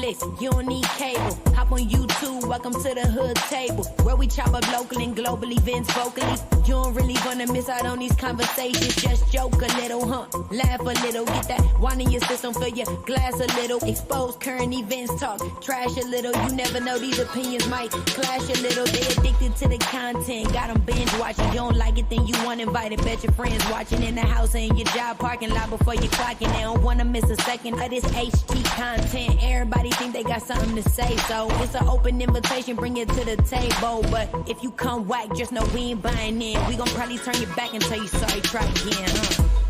Netflix, you don't need cable. Hop on YouTube, welcome to the hood table, where we chop up local and global events vocally. You don't really wanna miss out on these conversations. Just joke a little, laugh a little, get that wine in your system, fill your glass a little. Expose current events, talk trash a little. You never know, these opinions might clash a little. They addicted to the content, got them binge watching. You don't like it, then you want invited. Bet your friends watching in the house and in your job parking lot before you clocking. They don't wanna miss a second of this HT content. Everybody think they got something to say, so it's an open invitation, bring it to the table. But if you come whack, just know we ain't buying in. We gon' probably turn your back and tell you sorry, try again,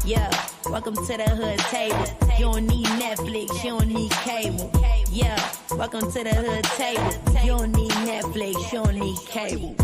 Yeah, welcome to the hood table. You don't need Netflix, you don't need cable. Yeah, welcome to the hood table. You don't need Netflix, you don't need cable.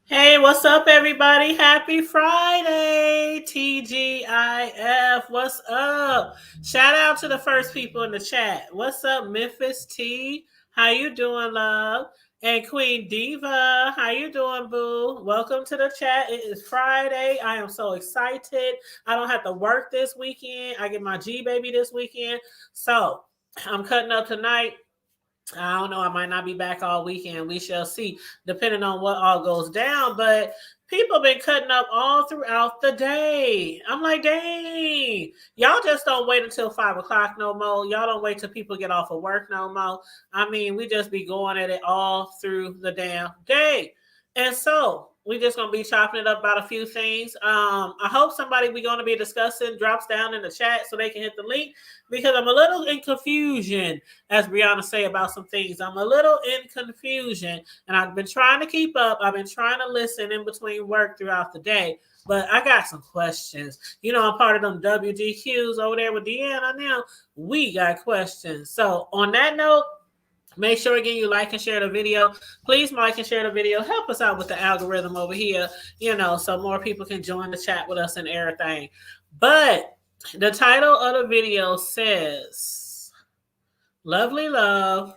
Hey, what's up, everybody? Happy Friday, TGIF. What's up? Shout out to the first people in the chat. What's up, Memphis T? How you doing, love? And Queen Diva, how you doing, boo? Welcome to the chat. It is Friday. I am so excited. I don't have to work this weekend. I get my G-Baby this weekend. So I'm cutting up tonight. I don't know. I might not be back all weekend. We shall see, depending on what all goes down. But people been cutting up all throughout the day. I'm like, dang. Y'all just don't wait until 5 o'clock no more. Y'all don't wait till people get off of work no more. I mean, we just be going at it all through the damn day. And so we just going to be chopping it up about a few things. I hope somebody we're going to be discussing drops down in the chat so they can hit the link, because I'm a little in confusion, as Brianna say, about some things. I'm a little in confusion, and I've been trying to keep up. I've been trying to listen in between work throughout the day, but I got some questions. You know, I'm part of them WGQs over there with Deanna now. We got questions. So on that note, make sure, again, you like and share the video. Please like and share the video. Help us out with the algorithm over here, you know, so more people can join the chat with us and everything. But the title of the video says, Lovely Love,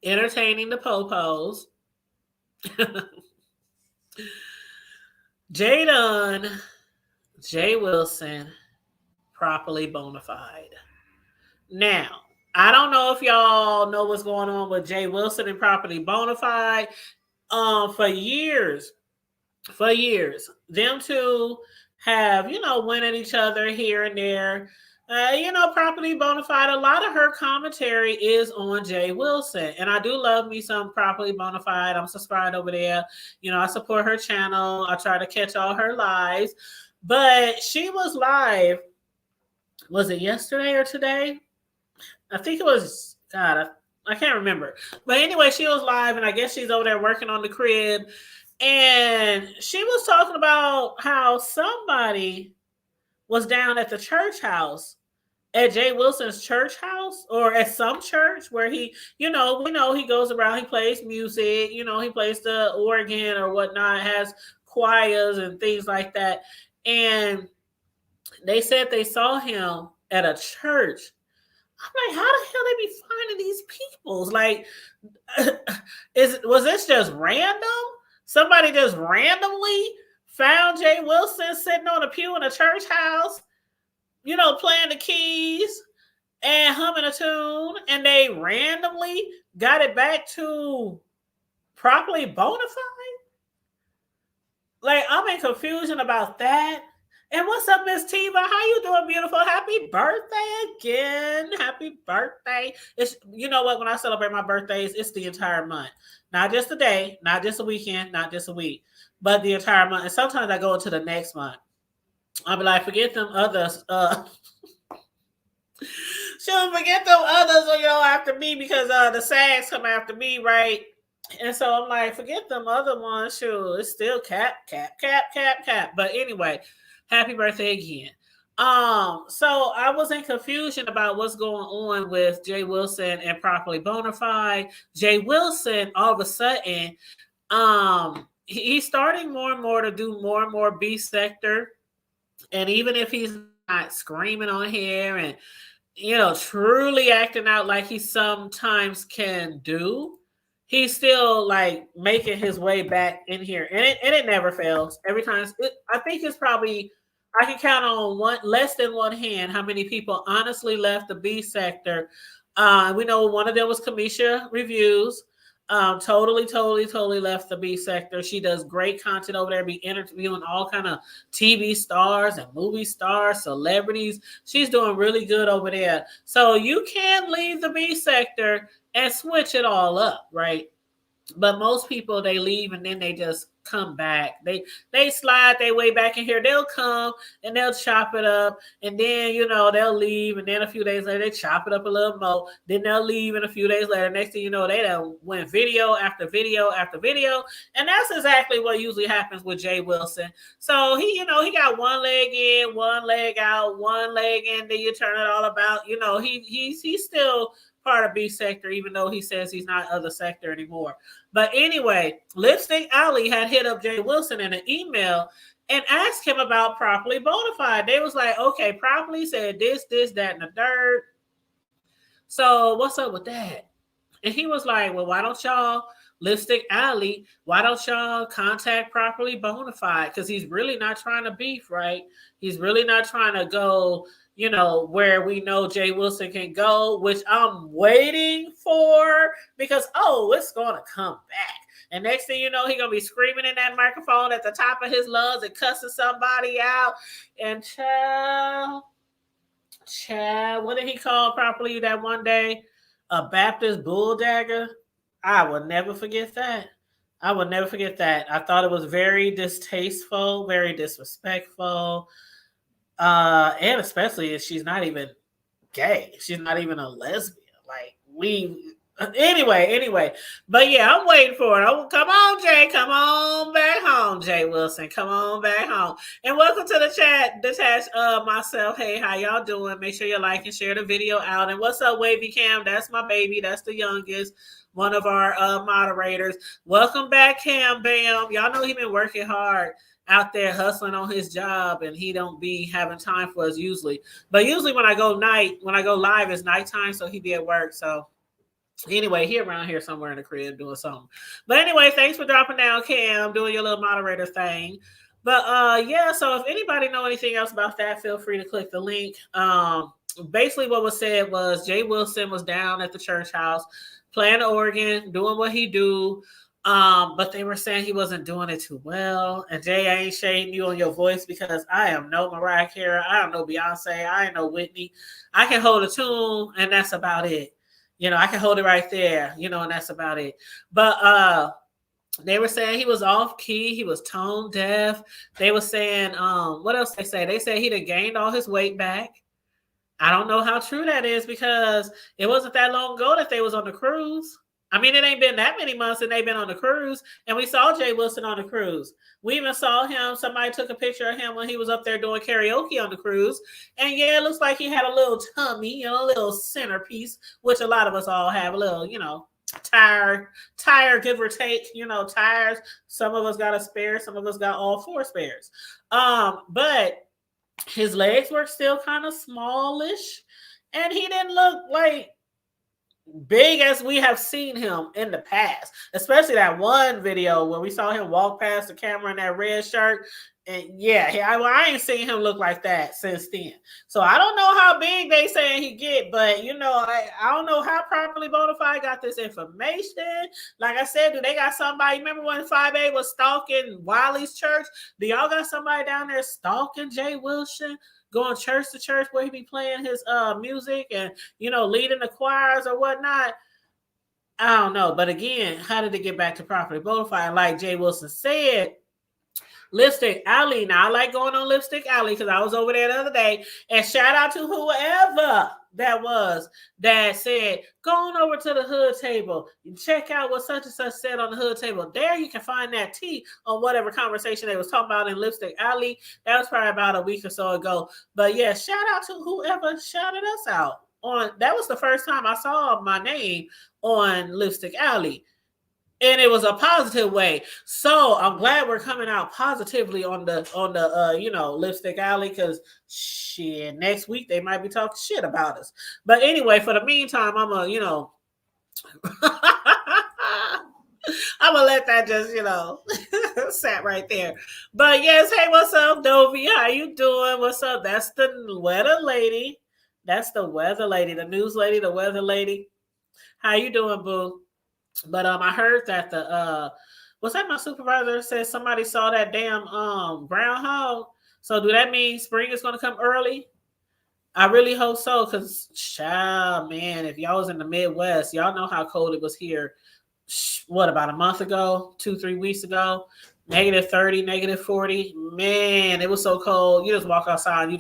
Entertaining the Popos, J Dunn, J Wilson, Properly Bonafide. Now, I don't know if y'all know what's going on with Jay Wilson and Properly Bonafide. For years, them two have, you know, went at each other here and there. You know, Properly Bonafide, a lot of her commentary is on Jay Wilson. And I do love me some Properly Bonafide. I'm subscribed over there. You know, I support her channel. I try to catch all her lives. But she was live, was it yesterday or today? I think it was, God, I can't remember. But anyway, she was live, and I guess she's over there working on the crib. And she was talking about how somebody was down at the church house, at Jay Wilson's church house, or at some church where he, you know, we know he goes around, he plays music, you know, he plays the organ or whatnot, has choirs and things like that. And they said they saw him at a church. I'm like, how the hell they be finding these people? Like, was this just random? Somebody just randomly found Jay Wilson sitting on a pew in a church house, you know, playing the keys and humming a tune, and they randomly got it back to Properly Bonafide? Like, I'm in confusion about that. And what's up, Miss Tiva? How you doing, beautiful? Happy birthday again. Happy birthday. It's, you know what, when I celebrate my birthdays, it's the entire month. Not just a day, not just a weekend, not just a week, but the entire month. And sometimes I go into the next month. I'll be like, forget them others. She'll forget them others, you know, after me, because the SAGs come after me, right? And so I'm like, forget them other ones. Sure, it's still cap. But anyway, happy birthday again. So I was in confusion about what's going on with Jay Wilson and Properly Bonafide. Jay Wilson, all of a sudden, he's starting more and more to do more and more B sector. And even if he's not screaming on here and, you know, truly acting out like he sometimes can do, he's still like making his way back in here, and it never fails. Every time, I think it's probably I can count on one less than one hand how many people honestly left the B sector. We know one of them was Kamisha Reviews. Totally left the B sector. She does great content over there, be interviewing all kind of TV stars and movie stars, celebrities. She's doing really good over there. So you can leave the B sector and switch it all up, right? But most people, they leave and then they just come back. They slide their way back in here. They'll come and they'll chop it up, and then they'll leave, and then a few days later they chop it up a little more. Then they'll leave, and a few days later, next thing you know, they done went video after video after video, and that's exactly what usually happens with Jay Wilson. So he got one leg in, one leg out, one leg in. Then you turn it all about. He's still part of B sector, even though he says he's not other sector anymore. But anyway, Lipstick Alley had hit up Jay Wilson in an email and asked him about Properly Bonafide. They was like, okay, Properly said this, that, and the third. So what's up with that? And he was like, well, why don't y'all, Lipstick Alley, why don't y'all contact Properly Bonafide? Because he's really not trying to beef, right? He's really not trying to go where we know Jay Wilson can go, which I'm waiting for because, it's going to come back. And next thing you know, he's going to be screaming in that microphone at the top of his lungs and cussing somebody out. And child, what did he call Properly that one day? A Baptist bulldagger? I will never forget that. I thought it was very distasteful, very disrespectful. And especially if she's not even gay, she's not even a lesbian. Anyway. But yeah, I'm waiting for it. Come on, Jay, come on back home, Jay Wilson, come on back home. And welcome to the chat, Detached myself. Hey, how y'all doing? Make sure you like and share the video out. And what's up, Wavy Cam? That's my baby. That's the youngest. One of our moderators. Welcome back, Cam Bam. Y'all know he been working hard out there hustling on his job, and he don't be having time for us usually. But usually when I go live, it's nighttime, so he be at work. So anyway, he around here somewhere in the crib doing something. But anyway, thanks for dropping down, Cam, doing your little moderator thing. But yeah, so if anybody know anything else about that, feel free to click the link. Basically what was said was Jay Wilson was down at the church house playing the organ, doing what he do. But they were saying he wasn't doing it too well. And Jay, I ain't shading you on your voice because I am no Mariah Carey. I am no Beyonce. I ain't no Whitney. I can hold a tune and that's about it. I can hold it right there, and that's about it. But they were saying he was off key. He was tone deaf. They were saying, what else they say? They said he done gained all his weight back. I don't know how true that is because it wasn't that long ago that they was on the cruise. I mean, it ain't been that many months and they've been on the cruise, and we saw Jay Wilson on the cruise. We even saw him. Somebody took a picture of him when he was up there doing karaoke on the cruise. And yeah, it looks like he had a little tummy, a little centerpiece, which a lot of us all have, a little, tire, give or take, tires. Some of us got a spare. Some of us got all four spares. But his legs were still kind of smallish, and he didn't look like big as we have seen him in the past, especially that one video where we saw him walk past the camera in that red shirt. And yeah, I ain't seen him look like that since then. So I don't know how big they saying he get, but I don't know how Properly Bonafide got this information. Like I said, do they got somebody? Remember when 5A was stalking Wiley's church? Do y'all got somebody down there stalking Jay Wilson? Going church to church where he be playing his music and, leading the choirs or whatnot. I don't know. But again, how did it get back to Properly Bonafide? Like Jay Wilson said, Lipstick Alley. Now, I like going on Lipstick Alley because I was over there the other day. And shout out to whoever that was that said, go on over to the hood table and check out what such and such said on the hood table. There you can find that tea on whatever conversation they was talking about in Lipstick Alley. That was probably about a week or so ago. But yeah, shout out to whoever shouted us out. That was the first time I saw my name on Lipstick Alley. And it was a positive way. So I'm glad we're coming out positively on the Lipstick Alley, because shit, next week they might be talking shit about us. But anyway, for the meantime, I'm I'm gonna let that just, sat right there. But yes, hey, what's up, Dovey? How you doing? What's up? That's the weather lady. That's the weather lady, the news lady, the weather lady. How you doing, boo? But I heard that was that my supervisor said somebody saw that damn groundhog. So do that mean spring is gonna come early? I really hope so, because child, man, if y'all was in the Midwest, y'all know how cold it was here. What, about a month ago, 2-3 weeks ago? -30, -40. Man, it was so cold. You just walk outside and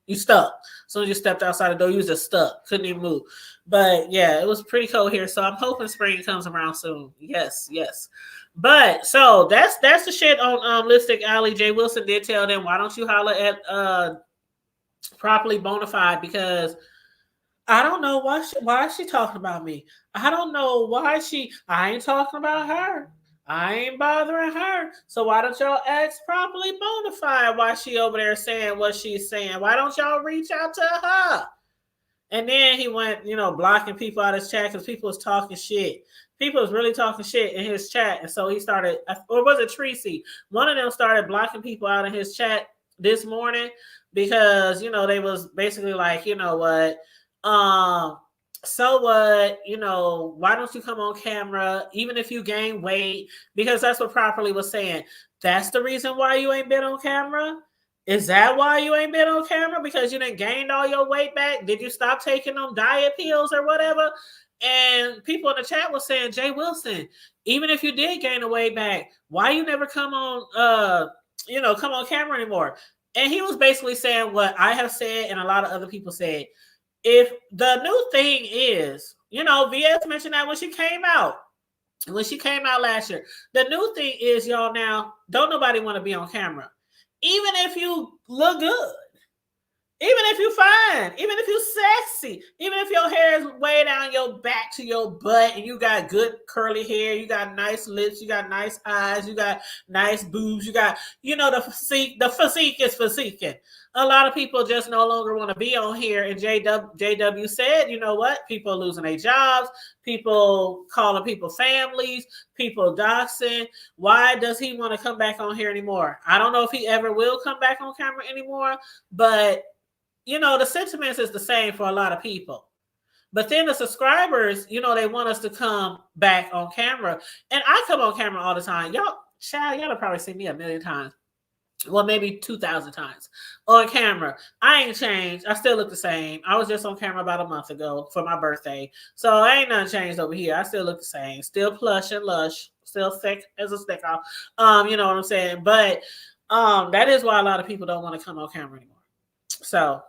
you stuck. As soon as you stepped outside the door, you was just stuck. Couldn't even move. But yeah, it was pretty cold here. So I'm hoping spring comes around soon. Yes, yes. But so that's the shit on Lipstick Alley. Jay Wilson did tell them, why don't you holler at Properly Bonafide, because I don't know why is she talking about me. I don't know why I ain't talking about her. I ain't bothering her. So why don't y'all ask Properly Bonafide why she over there saying what she's saying? Why don't y'all reach out to her? And then he went, blocking people out of his chat because people was talking shit. People was really talking shit in his chat. And so he started, or was it Tracy? One of them started blocking people out of his chat this morning because, they was basically like, you know what, so what, why don't you come on camera, even if you gain weight? Because that's what Properly was saying. That's the reason why you ain't been on camera? Is that why you ain't been on camera? Because you done gained all your weight back? Did you stop taking them diet pills or whatever? And people in the chat was saying, Jay Wilson, even if you did gain the weight back, why you never come on, come on camera anymore? And he was basically saying what I have said and a lot of other people said. If the new thing is, VS mentioned that when she came out last year, the new thing is, y'all, now don't nobody want to be on camera. Even if you look good, even if you fine, even if you sexy, even if your hair is way down your back to your butt and you got good curly hair, you got nice lips, you got nice eyes, you got nice boobs, you got, the physique is physiquing. A lot of people just no longer want to be on here. And JW said, you know what? People are losing their jobs. People calling people families. People doxing. Why does he want to come back on here anymore? I don't know if he ever will come back on camera anymore. But, the sentiments is the same for a lot of people. But then the subscribers, they want us to come back on camera. And I come on camera all the time. Y'all have probably seen me a million times. Well, maybe 2,000 times on camera. I ain't changed. I still look the same. I was just on camera about a month ago for my birthday. So ain't nothing changed over here. I still look the same. Still plush and lush. Still thick as a sticker. You know what I'm saying? But that is why a lot of people don't want to come on camera anymore. So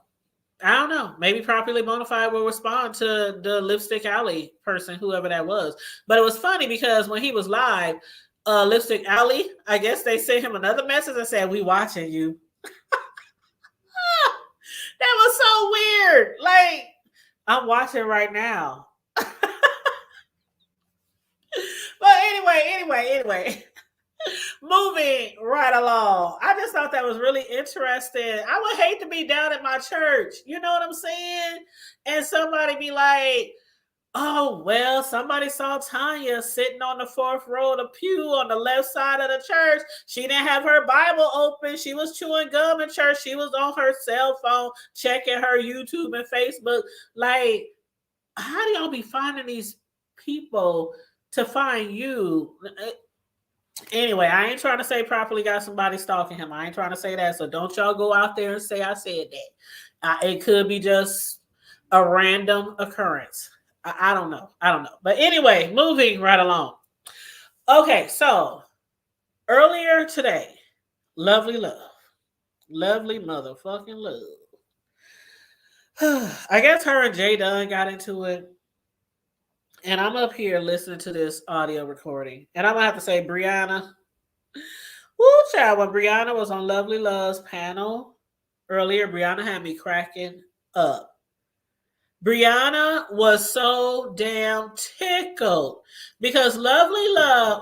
I don't know. Maybe Properly Bonafide will respond to the Lipstick Alley person, whoever that was. But it was funny because when he was live, Lipstick Alley, I guess they sent him another message and said, "We watching you." That was so weird. Like, I'm watching right now. But anyway. Moving right along. I just thought that was really interesting. I would hate to be down at my church. You know what I'm saying? And somebody be like, oh, well, somebody saw Tanya sitting on the fourth row of the pew on the left side of the church. She didn't have her Bible open. She was chewing gum in church. She was on her cell phone checking her YouTube and Facebook. Like, how do y'all be finding these people to find you? Anyway, I ain't trying to say Properly got somebody stalking him. I ain't trying to say that. So don't y'all go out there and say I said that. It could be just a random occurrence. I don't know. But anyway, moving right along. Okay, so earlier today, lovely motherfucking love. I guess her and Jay Dunn got into it. And I'm up here listening to this audio recording. And I'm going to have to say, Brianna, woo, child, when Brianna was on Lovely Love's panel earlier, Brianna had me cracking up. Brianna was so damn tickled because Lovely Love,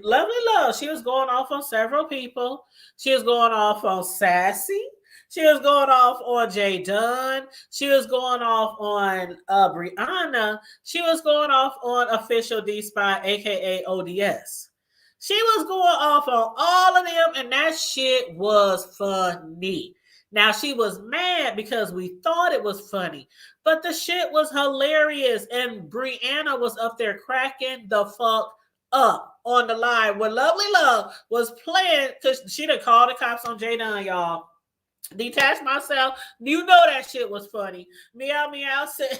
Lovely Love, she was going off on several people. She was going off on Sassy. She was going off on Jay Dunn. She was going off on Brianna. She was going off on Official D Spy, aka ODS. She was going off on all of them, and that shit was funny. Now she was mad because we thought it was funny, but the shit was hilarious, and Brianna was up there cracking the fuck up on the live where Lovely Love was playing because she done called the cops on Jay Dunn, y'all. Detach myself. You know that shit was funny. Meow meow said,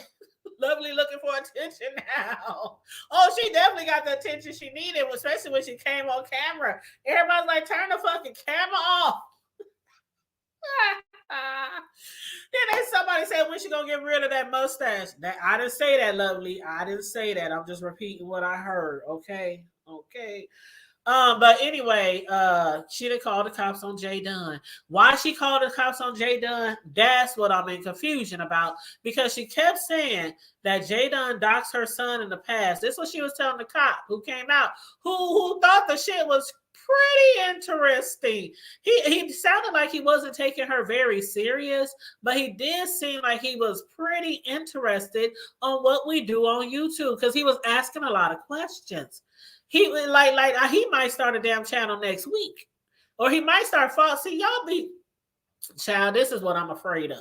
Lovely looking for attention now. Oh, she definitely got the attention she needed, especially when she came on camera. Everybody's like, turn the fucking camera off. Then somebody said, when she gonna get rid of that mustache? That I didn't say that, Lovely. I didn't say that. I'm just repeating what I heard. Okay. But anyway, she done called the cops on Jay Dunn. Why she called the cops on Jay Dunn? That's what I'm in confusion about, because she kept saying that Jay Dunn doxed her son in the past. This is what she was telling the cop who came out, who thought the shit was pretty interesting. He sounded like he wasn't taking her very serious, but he did seem like he was pretty interested on what we do on YouTube, because he was asking a lot of questions. He he might start a damn channel next week, or he might start following. See, y'all be child. This is what I'm afraid of.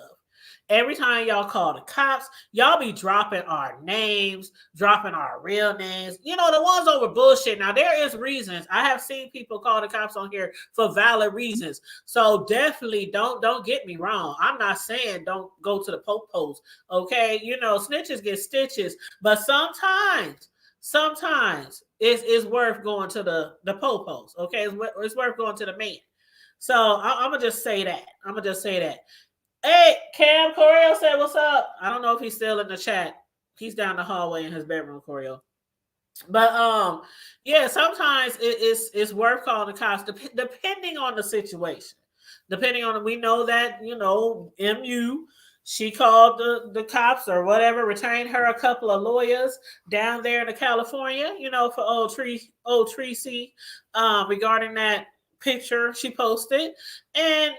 Every time y'all call the cops, y'all be dropping our names, dropping our real names. You know, the ones over bullshit. Now, there is reasons. I have seen people call the cops on here for valid reasons. So definitely don't get me wrong. I'm not saying don't go to the po-pos. Okay, you know, snitches get stitches, but sometimes it's worth going to the po-pos. Okay, it's worth going to the man. So I'm gonna just say that. Hey, Cam Corio said, "What's up?" I don't know if he's still in the chat. He's down the hallway in his bedroom, Corio. But yeah, sometimes it's worth calling the cops, depending on the situation. Depending on, we know that, you know, MU, she called the cops or whatever, retained her a couple of lawyers down there in California, you know, for old Tracy, regarding that picture she posted. And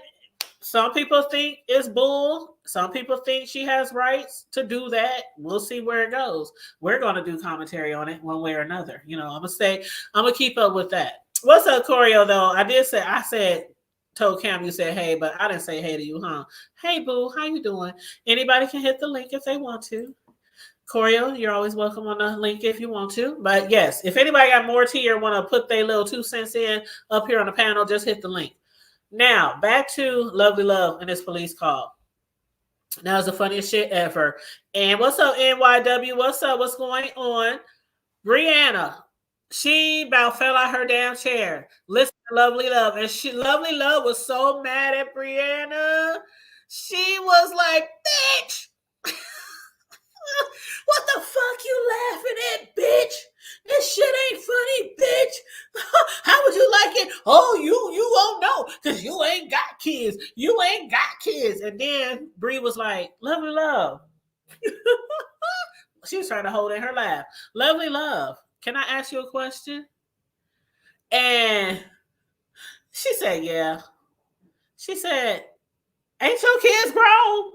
some people think it's bull. Some people think she has rights to do that. We'll see where it goes. We're going to do commentary on it one way or another. You know, I'm going to keep up with that. What's up, Corio, though? I told Cam you said hey, but I didn't say hey to you, huh? Hey, boo, how you doing? Anybody can hit the link if they want to. Corio, you're always welcome on the link if you want to. But yes, if anybody got more tea or want to put their little 2 cents in up here on the panel, just hit the link. Now, back to Lovely Love and this police call. Now, it's the funniest shit ever. And what's up, NYW? What's up? What's going on? Brianna, she about fell out her damn chair. Listen to Lovely Love. And Lovely Love was so mad at Brianna. She was like, bitch! What the fuck you laughing at, bitch? This shit ain't funny, bitch. How would you like it? Oh, you won't know because you ain't got kids. You ain't got kids. And then Bree was like, Lovely Love. She was trying to hold in her laugh. Lovely Love, can I ask you a question? And she said, yeah. She said, ain't your kids grown?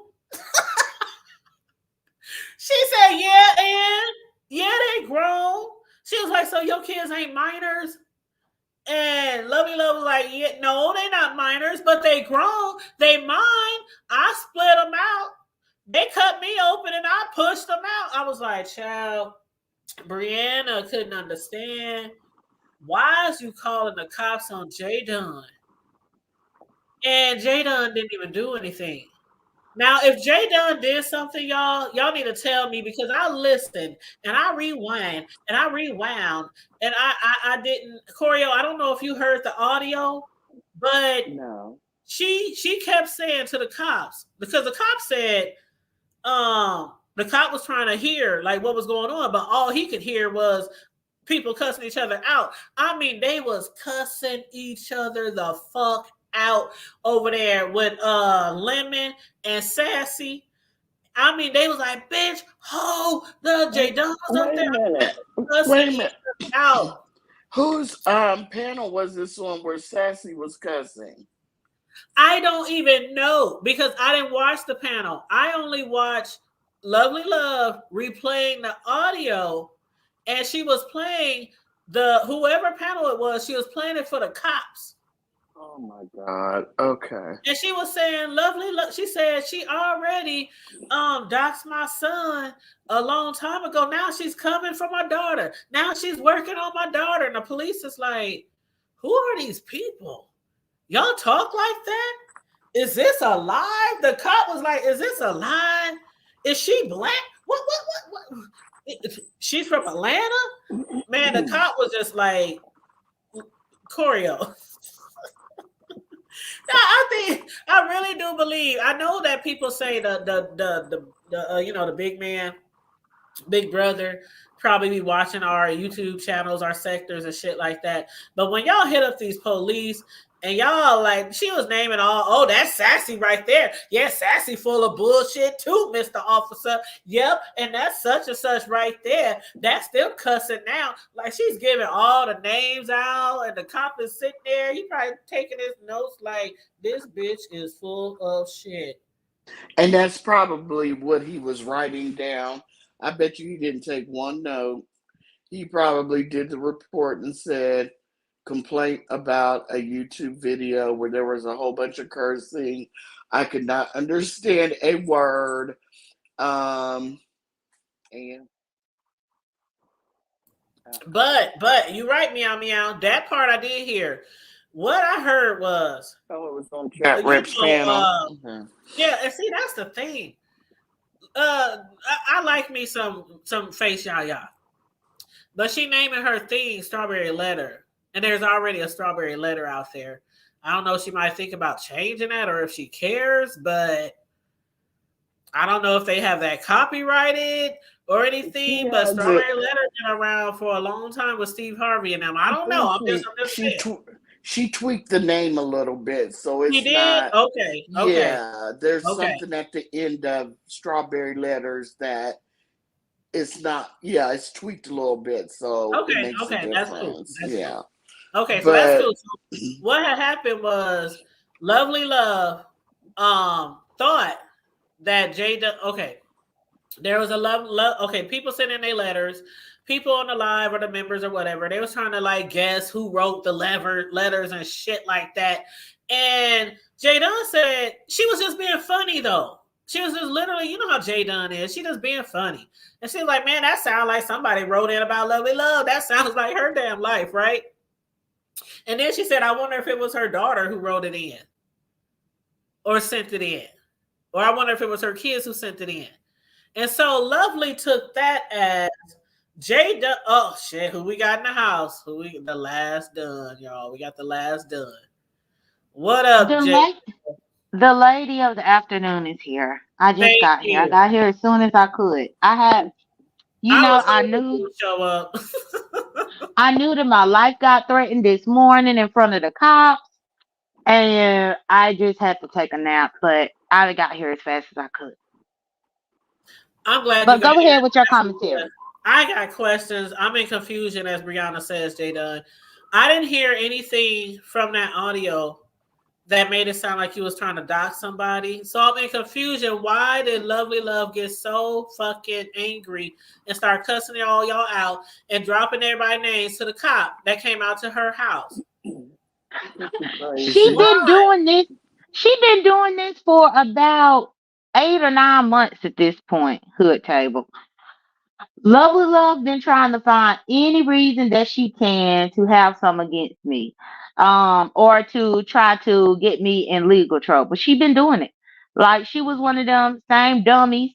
She said, yeah, and yeah, they grown. She was like, so your kids ain't minors? And Lovely Love was like, yeah, no, they not minors, but they grown. They mine. I split them out. They cut me open and I pushed them out. I was like, child, Brianna couldn't understand. Why is you calling the cops on Jay Dunn? And Jay Dunn didn't even do anything. Now, if Jay Dunn did something, y'all need to tell me, because I listened and I rewound and I didn't. Corio, I don't know if you heard the audio, but no. She kept saying to the cops, because the cop said, the cop was trying to hear like what was going on, but all he could hear was people cussing each other out. I mean, they was cussing each other the fuck out over there with Lemon and Sassy. I mean, they was like, bitch, ho, the Jay Dunn was up there. Wait a minute. Out. Whose panel was this one where Sassy was cussing? I don't even know because I didn't watch the panel. I only watched Lovely Love replaying the audio, and she was playing the whoever panel it was. She was playing it for the cops. Oh my God. Okay. And she was saying, lovely, she said she already doxed my son a long time ago. Now she's coming for my daughter. Now she's working on my daughter. And the police is like, who are these people? Y'all talk like that? Is this a lie? The cop was like, is this a lie? Is she black? What? She's from Atlanta? Man, the cop was just like, choreo. No, I really do believe. I know that people say the big man, big brother, probably be watching our YouTube channels, our sectors and shit like that. But when y'all hit up these police and y'all like, she was naming all, oh, that's Sassy right there. Yeah, Sassy full of bullshit too, Mr. Officer. Yep, and that's such and such right there. That's still cussing now. Like she's giving all the names out, and the cop is sitting there. He probably taking his notes like, this bitch is full of shit. And that's probably what he was writing down. I bet you he didn't take one note. He probably did the report and said, complaint about a YouTube video where there was a whole bunch of cursing. I could not understand a word. And But you're right, meow meow. That part I did hear. What I heard was, oh, it was on Chat Rep's panel. Yeah, and see that's the thing. I like me some face yaya, but she naming her thing Strawberry Letter, and there's already a Strawberry Letter out there. I don't know if she might think about changing that or if she cares, but I don't know if they have that copyrighted or anything. But Strawberry Letter been around for a long time with Steve Harvey and them. I don't know. I'm just she tweaked the name a little bit, so it's not. Okay. Yeah, there's something at the end of Strawberry Letters that it's not. Yeah, it's tweaked a little bit, so it makes a difference. That's cool. Yeah. Okay, so that's cool. So what had happened was Lovely Love thought that Jada. Okay, there was a love. Okay, people sending their letters. People on the live or the members or whatever, they was trying to like guess who wrote the letters and shit like that. And Jay Dunn said she was just being funny though. She was just literally, you know how Jay Dunn is. She just being funny. And she's like, man, that sounds like somebody wrote in about Lovely Love. That sounds like her damn life, right? And then she said, I wonder if it was her daughter who wrote it in or sent it in. Or I wonder if it was her kids who sent it in. And so Lovely took that as Jay Dunn. Oh shit! Who we got in the house? The last Dunn, y'all. We got the last Dunn. What up, Jay? The lady of the afternoon is here. I just got here. I got here as soon as I could. I knew show up. I knew that my life got threatened this morning in front of the cops, and I just had to take a nap. But I got here as fast as I could. I'm glad. But go ahead with your commentary. I got questions. I'm in confusion, as Brianna says, Jay Dunn. I didn't hear anything from that audio that made it sound like you was trying to dox somebody. So I'm in confusion. Why did Lovely Love get so fucking angry and start cussing all y'all out and dropping everybody's names to the cop that came out to her house? She's been doing this. She's been doing this for about 8 or 9 months at this point, Hood Table. Lovely Love been trying to find any reason that she can to have some against me, or to try to get me in legal trouble. She been doing it. Like she was one of them same dummies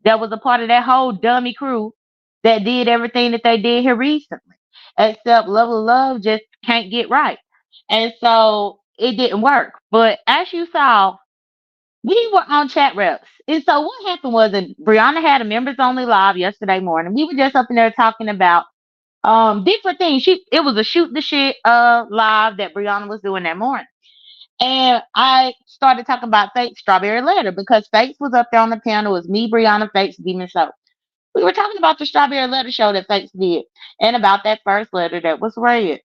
that was a part of that whole dummy crew that did everything that they did here recently. Except Lovely Love just can't get right, and so it didn't work. But as you saw, we were on chat reps. And so what happened was that Brianna had a members only live yesterday morning. We were just up in there talking about different things. It was a shoot the shit live that Brianna was doing that morning. And I started talking about Fate's Strawberry Letter because Fates was up there on the panel. It was me, Brianna, Fates, Demon Soap. We were talking about the Strawberry Letter show that Fates did and about that first letter that was read.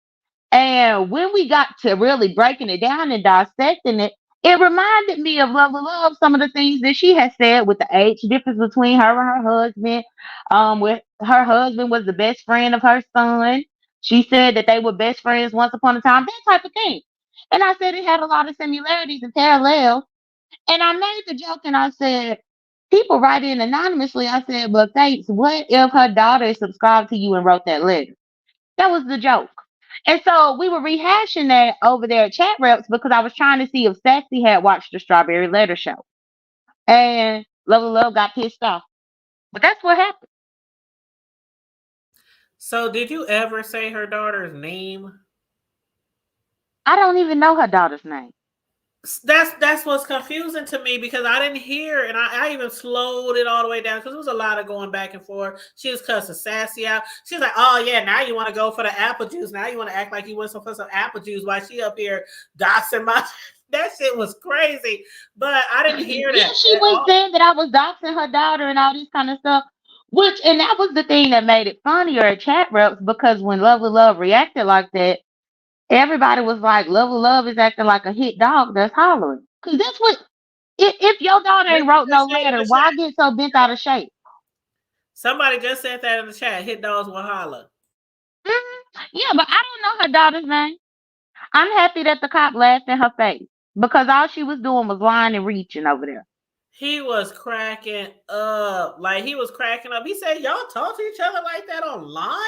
And when we got to really breaking it down and dissecting it, It reminded me of Love and Love, some of the things that she had said with the age difference between her and her husband. With her husband was the best friend of her son. She said that they were best friends once upon a time, that type of thing. And I said it had a lot of similarities and parallels. And I made the joke and I said, people write in anonymously. I said, but thanks, what if her daughter subscribed to you and wrote that letter? That was the joke. And so we were rehashing that over there at Chat Reps because I was trying to see if Sassy had watched the Strawberry Letter Show. And Love got pissed off. But that's what happened. So did you ever say her daughter's name? I don't even know her daughter's name. That's what's confusing to me because I didn't hear, and I even slowed it all the way down because there was a lot of going back and forth. She was cussing Sassy out. She was like, "Oh yeah, now you want to go for the apple juice. Now you want to act like you want for some apple juice while she up here doxing my." That shit was crazy, but I didn't hear that. Yeah, she was saying that I was doxing her daughter and all this kind of stuff. And that was the thing that made it funnier at Chat Reps because when Love reacted like that, everybody was like, Love is acting like a hit dog that's hollering. Because that's what, if your daughter ain't wrote no letter, why get so bent out of shape? Somebody just said that in the chat. Hit dogs will holler. Yeah, but I don't know her daughter's name. I'm happy that the cop laughed in her face because all she was doing was lying and reaching over there. He was cracking up. Like, he was cracking up. He said, y'all talk to each other like that online?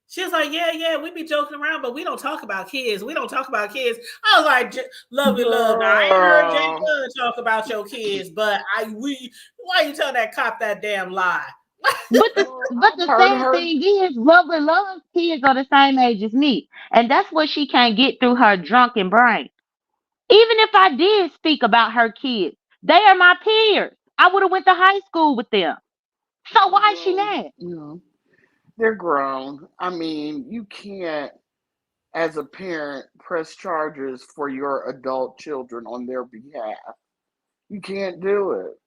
She was like, yeah, we be joking around, but we don't talk about kids. We don't talk about kids. I was like, love. Now, I ain't heard Jay Dunn talk about your kids, but why you telling that cop that damn lie? But the sad thing is, Love's kids are the same age as me, and that's what she can't get through her drunken brain. Even if I did speak about her kids, they are my peers. I would have went to high school with them. So why is she mad? They're grown. I mean, you can't, as a parent, press charges for your adult children on their behalf. You can't do it.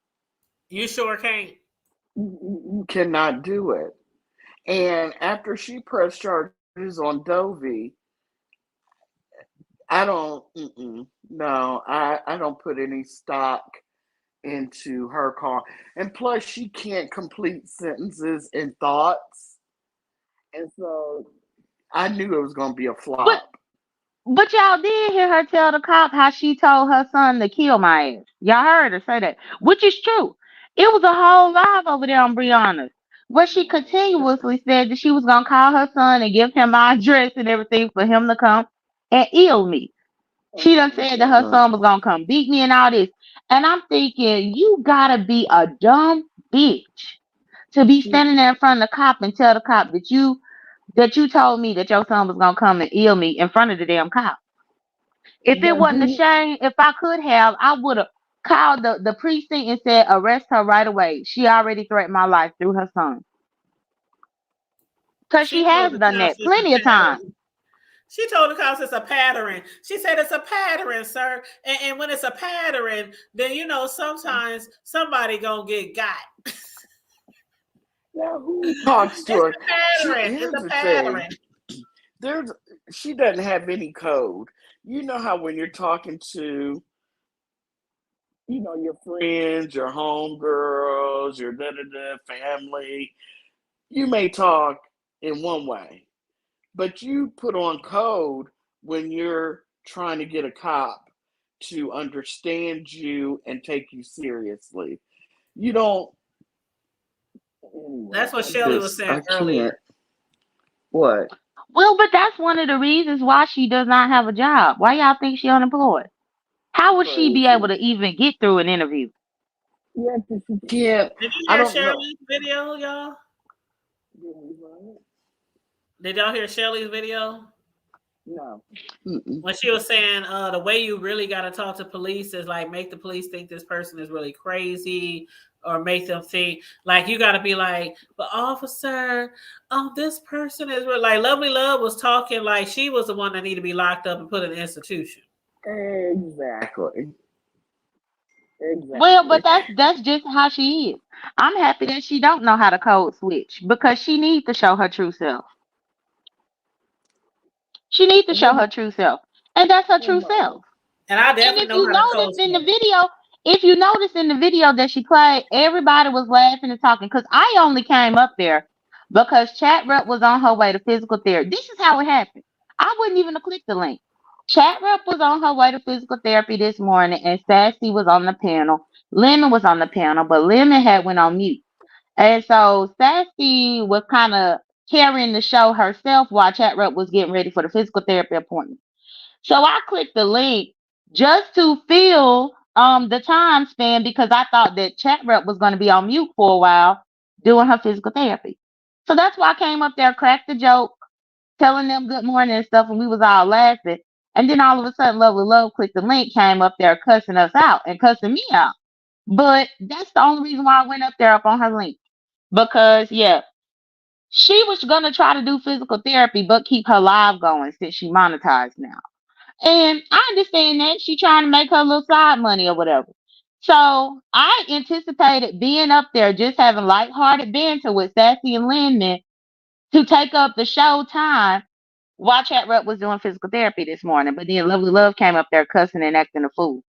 You sure can't. You cannot do it. And after she pressed charges on Dovey, I don't, no, I don't put any stock into her call. And plus, she can't complete sentences and thoughts. And so I knew it was going to be a flop. But y'all did hear her tell the cop how she told her son to kill my ass. Y'all heard her say that, which is true. It was a whole live over there on Brianna's, where she continuously said that she was going to call her son and give him my address and everything for him to come and ill me. She done said that her son was going to come beat me and all this. And I'm thinking, you got to be a dumb bitch to be standing there in front of the cop and tell the cop that you told me that your son was gonna come and ill me in front of the damn cop. If it wasn't a shame, if I could have, I would have called the precinct and said, arrest her right away. She already threatened my life through her son. Because she has done that plenty of times. She told the cops it's a pattern. She said it's a pattern, sir. And when it's a pattern, then sometimes somebody gonna get got. Yeah, who talks to her? It's a pattern. She doesn't have any code. You know how when you're talking to, your friends, your homegirls, your family, you may talk in one way, but you put on code when you're trying to get a cop to understand you and take you seriously. You don't. That's what Shelly was saying earlier. What? Well, but that's one of the reasons why she does not have a job. Why y'all think she's unemployed? How would she be able to even get through an interview? Yeah, she can't. Did you hear Shelly's video, y'all? Did y'all hear Shelly's video? No. When she was saying the way you really got to talk to police is like make the police think this person is really crazy, or make them think like you got to be like, but officer, this person is real. Like Lovely Love was talking like she was the one that needed to be locked up and put in an institution. Exactly. Well, but that's just how she is. I'm happy that she don't know how to code switch because she needs to show her true self. She needs to show her true self, and that's her true self. And I And definitely know how to co-smoke. if you notice in the video that she played, everybody was laughing and talking. Cause I only came up there because Chat Rep was on her way to physical therapy. This is how it happened. I wouldn't even have clicked the link. Chat Rep was on her way to physical therapy this morning, and Sassy was on the panel. Lemon was on the panel, but Lemon had went on mute. And so Sassy was kind of carrying the show herself while Chat Rep was getting ready for the physical therapy appointment. So I clicked the link just to fill the time span because I thought that Chat Rep was going to be on mute for a while doing her physical therapy. So that's why I came up there, cracked the joke, telling them good morning and stuff, and we was all laughing. And then all of a sudden, Lovely Love clicked the link, came up there cussing us out and cussing me out. But that's the only reason why I went up there up on her link. Because yeah, she was gonna try to do physical therapy, but keep her live going since she monetized now. And I understand that she trying to make her little side money or whatever. So I anticipated being up there just having lighthearted banter with Sassy and Linman to take up the show time while Chat Rep was doing physical therapy this morning. But then Lovely Love came up there cussing and acting a fool.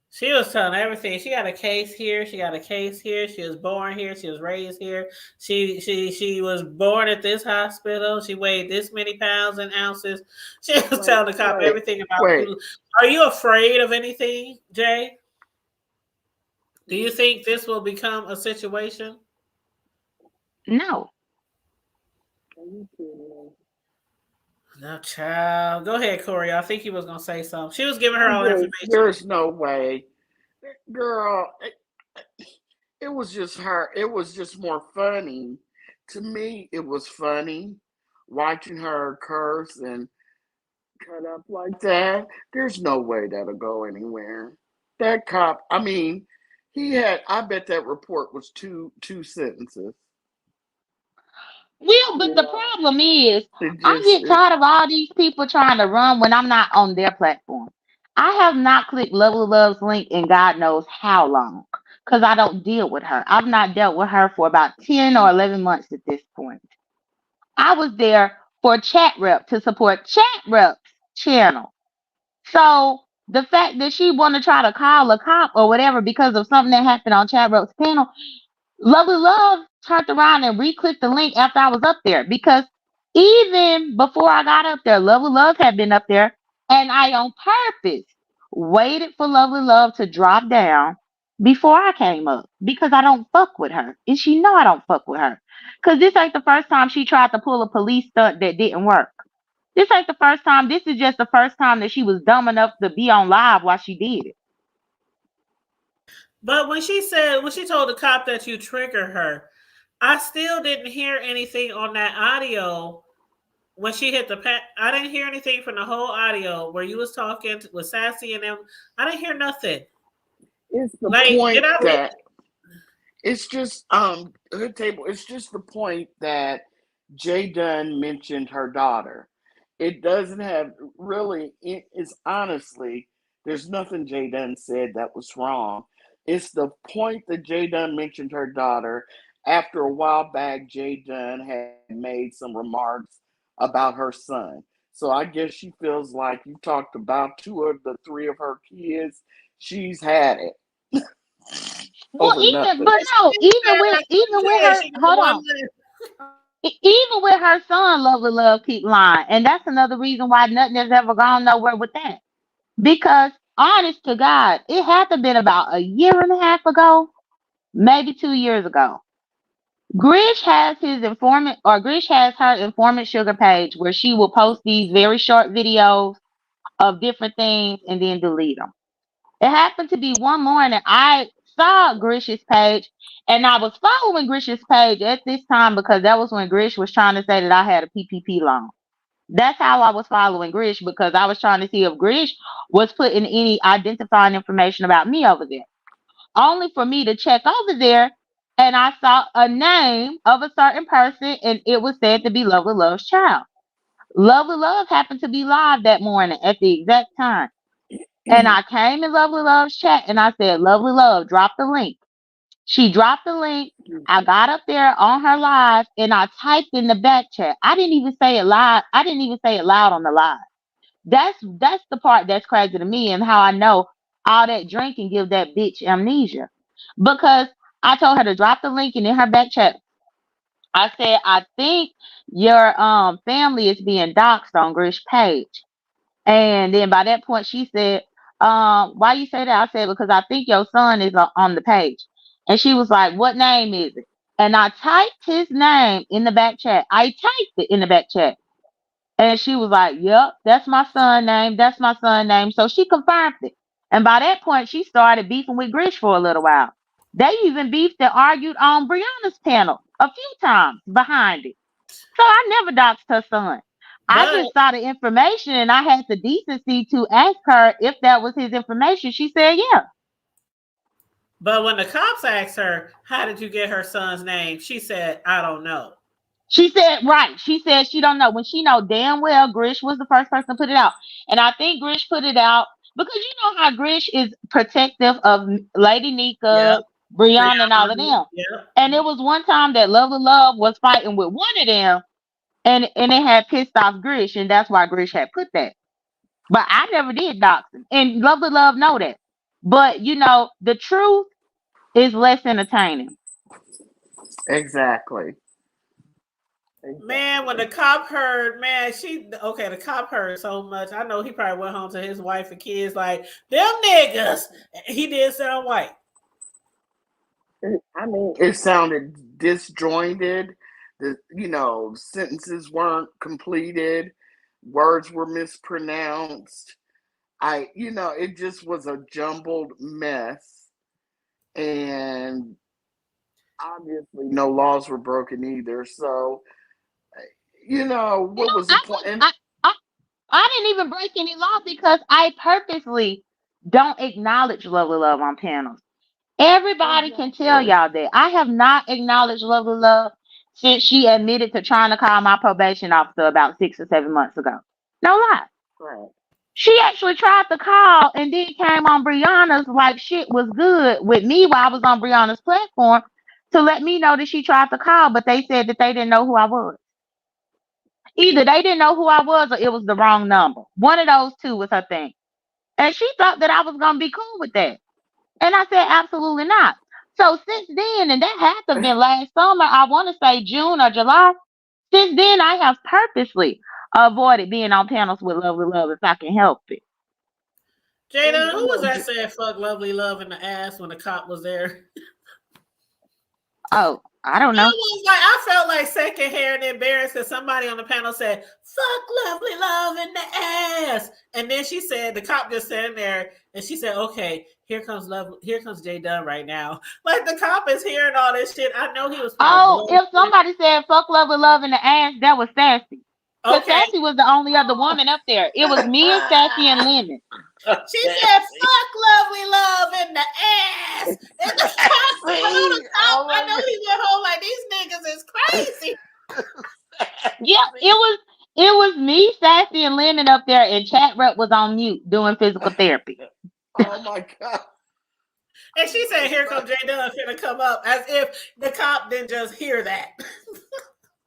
She was telling everything. She got a case here. She got a case here. She was born here. She was raised here. She was born at this hospital. She weighed this many pounds and ounces. She was Wait, telling the cop wait, everything about wait. you. Are you afraid of anything, Jay? Do you think this will become a situation? No. No, child. Go ahead, Corey. I think he was gonna say something. She was giving her all the information. There's no way, girl. It was just her. It was just more funny. To me, it was funny watching her curse and cut up like that. There's no way that'll go anywhere. That cop, I mean, he had. I bet that report was two sentences. Well, but You the know, problem is, it I just. get tired of all these people trying to run when I'm not on their platform. I have not clicked Lovely Love's link in God knows how long because I don't deal with her. I've not dealt with her for about 10 or 11 months at this point. I was there for Chat Rep to support Chat Rep's channel. So the fact that she want to try to call a cop or whatever because of something that happened on Chat Rep's panel, Lovely Love turned around and re-clicked the link after I was up there because even before I got up there, Lovely Love had been up there, and I on purpose waited for Lovely Love to drop down before I came up because I don't fuck with her, and she know I don't fuck with her because this ain't the first time she tried to pull a police stunt that didn't work. This ain't the first time. This is just the first time that she was dumb enough to be on live while she did it. But when she told the cop that you triggered her, I still didn't hear anything on that audio when she hit the pat. I didn't hear anything from the whole audio where you was talking with Sassy and them. I didn't hear nothing. It's the Like, did point I? that it's just hood table. It's just the point that Jay Dunn mentioned her daughter. It doesn't have really. It's honestly, there's nothing Jay Dunn said that was wrong. It's the point that Jay Dunn mentioned her daughter. After a while back, Jay Dunn had made some remarks about her son. So I guess she feels like you talked about two of the three of her kids. She's had it Well, over even nothing. but no, even with her, She got hold one on. Even with her son, Lovely Love keep lying, and that's another reason why nothing has ever gone nowhere with that. Because honest to God, it had to been about a year and a half ago, maybe 2 years ago. Grish has his informant, or Grish has her informant sugar page where she will post these very short videos of different things and then delete them. It happened to be one morning I saw Grish's page, and I was following Grish's page at this time because that was when Grish was trying to say that I had a PPP loan. That's how I was following Grish because I was trying to see if Grish was putting any identifying information about me over there. Only for me to check over there and I saw a name of a certain person and it was said to be Lovely Love's child. Lovely Love happened to be live that morning at the exact time. And I came in Lovely Love's chat and I said, Lovely Love, drop the link. She dropped the link. I got up there on her live and I typed in the back chat. I didn't even say it live. I didn't even say it loud on the live. That's the part that's crazy to me, and how I know all that drinking give that bitch amnesia. Because I told her to drop the link, and in her back chat, I said, I think your family is being doxxed on Grish page. And then by that point, she said, why you say that? I said, because I think your son is on the page. And she was like, what name is it? And I typed his name in the back chat. I typed it in the back chat. And she was like, yep, that's my son name. That's my son name. So she confirmed it. And by that point, she started beefing with Grish for a little while. They even beefed and argued on Brianna's panel a few times behind it. So I never doxed her son. I But just saw the information and I had the decency to ask her if that was his information. She said, yeah. but when the cops asked her, how did you get her son's name? She said, I don't know. She said, right. She said she don't know. When she know damn well Grish was the first person to put it out. And I think Grish put it out because you know how Grish is protective of Lady Yep. Nika, Brianna, and all of Brianna. them. Yep. And it was one time that Lovely Love was fighting with one of them, and it had pissed off Grish, and that's why Grish had put that. But I never did dox him. And Lovely Love know that. But you know, the truth is less entertaining. Exactly. Man, when the cop heard, man, the cop heard so much. I know he probably went home to his wife and kids like, them niggas. He did sound white. I mean, it sounded disjointed. The sentences weren't completed. Words were mispronounced. It just was a jumbled mess. And obviously, no laws were broken either. So, You what know, was the point? I didn't even break any law because I purposely don't acknowledge Lovely Love on panels. Everybody can tell Exactly. y'all that. I have not acknowledged Lovely Love since she admitted to trying to call my probation officer about 6 or 7 months ago. No lie. Right. She actually tried to call and then came on Brianna's like shit was good with me while I was on Brianna's platform to let me know that she tried to call, but they said that they didn't know who I was. Either they didn't know who I was or it was the wrong number. One of those two was her thing. And she thought that I was going to be cool with that. And I said, absolutely not. So since then, and that had to have been last summer, I want to say June or July. Since then, I have purposely avoided being on panels with Lovely Love if I can help it. And Jada, who was that saying fuck Lovely Love in the ass when the cop was there? Oh, I don't know. I felt like secondhand embarrassed because somebody on the panel said, fuck Lovely Love in the ass. And then she said, the cop just sitting there and she said, okay, here comes Jay Dunn right now. Like the cop is hearing all this shit. I know he was Oh, probably if somebody said fuck Lovely Love in the ass, that was Sassy. Because okay. Sassy was the only other woman up there. It was me and Sassy and Lemon. She said, fuck Lovely Love in the ass. And the cop, I know he went home like, these niggas is crazy. Yeah, it was me, Sassy, and Lemon up there, and Chat Rep was on mute doing physical therapy. Oh my God. And she said, here comes Jay Dunn finna come up, as if the cop didn't just hear that.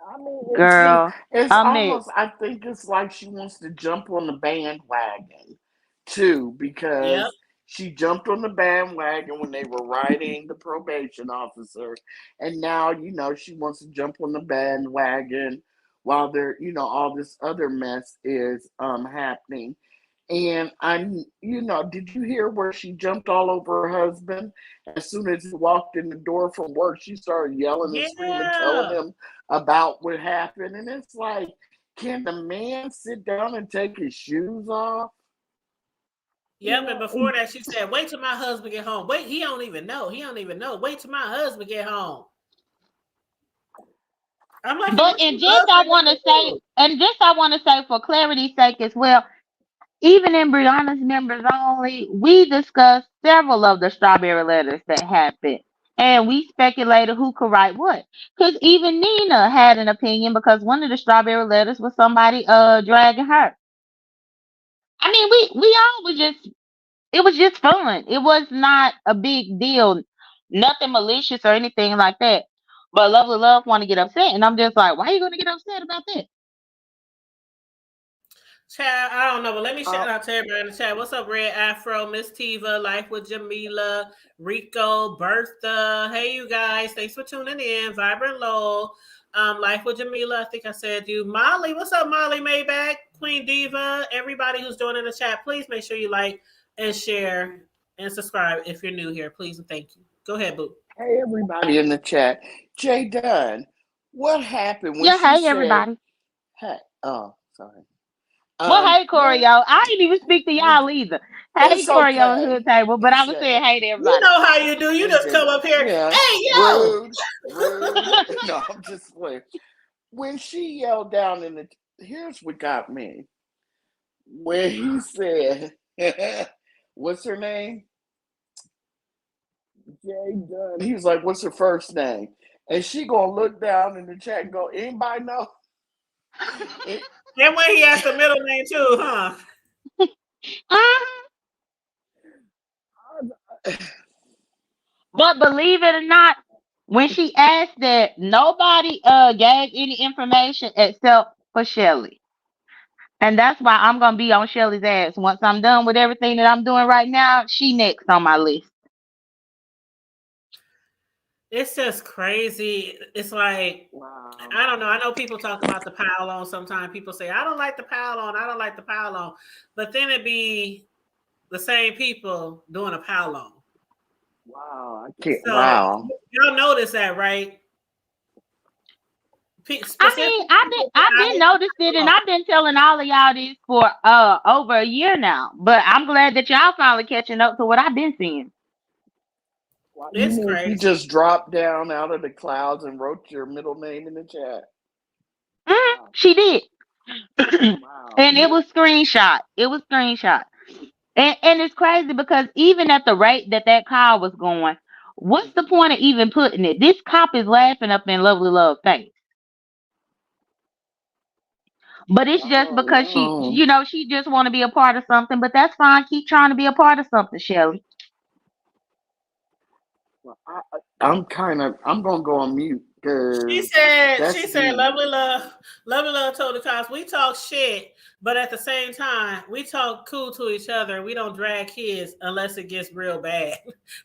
I mean, Girl, it's I'm almost, I think it's like she wants to jump on the bandwagon too, because Yep. she jumped on the bandwagon when they were writing the probation officer. And now, she wants to jump on the bandwagon while all this other mess is happening. And did you hear where she jumped all over her husband? As soon as he walked in the door from work, she started yelling and screaming, telling Yeah. him about what happened. And it's like, can the man sit down and take his shoes off? Yep. And before that, she said, wait till my husband get home. Wait, he don't even know. Wait till my husband get home. I'm like, but and this I want to say for clarity's sake as well. Even in Brianna's members only, we discussed several of the strawberry letters that happened. And we speculated who could write what. Because even Nina had an opinion because one of the strawberry letters was somebody dragging her. I mean, we all was just it was just fun. It was not a big deal. Nothing malicious or anything like that. But Lovely Love want to get upset. And I'm just like, why are you gonna get upset about that? Chat, I don't know, but let me shout out to everybody in the chat. What's up, Red Afro, Miss Tiva, Life with Jamila, Rico, Bertha. Hey, you guys. Thanks for tuning in. Vibrant Lowell, Life with Jamila. I think I said you. Molly, what's up, Molly Maybach, Queen Diva. Everybody who's joining the chat, please make sure you like and share and subscribe if you're new here. Please and thank you. Go ahead, Boo. Hey, everybody in the chat. Jay Dunn, what happened when Yeah, she hey said, everybody. hey, oh, sorry. Well, hey What? Corio. I didn't even speak to y'all either. Hey It's Corio and Hood okay. Table, but I was Jay, saying hey to You everybody. know how you do. You we just get come it. up here. Yeah. Hey, yo. Rude. No, I'm just playing. When she yelled down in the, here's what got me. When he said, what's her name? Jay Dunn. He was like, what's her first name? And she gonna look down in the chat and go, anybody know? And when he asked the middle name too, huh? But believe it or not, when she asked that, nobody gave any information except for Shelly. And that's why I'm gonna be on Shelly's ass. Once I'm done with everything that I'm doing right now, she next on my list. It's just crazy. It's like, Wow. I don't know. I know people talk about the pile on. Sometimes people say, I don't like the pile on. I don't like the pile on. But then it be the same people doing a pile on. Wow. I can't. So Wow. y'all notice that, right? I mean, I've been noticed it, and I've been telling all of y'all this for over a year now. But I'm glad that y'all finally catching up to what I've been seeing. Wow. It's You mean crazy. he just dropped down out of the clouds and wrote your middle name in the chat? Wow. She did. Wow. And it was screenshot. It was screenshot. And it's crazy because even at the rate that call was going, what's the point of even putting it? This cop is laughing up in Lovely Love's face. But it's just because she just want to be a part of something. But that's fine. Keep trying to be a part of something, Shelly. Well, I'm gonna go on mute She because said, Lovely Love told the cops, we talk shit, but at the same time, we talk cool to each other. We don't drag kids unless it gets real bad.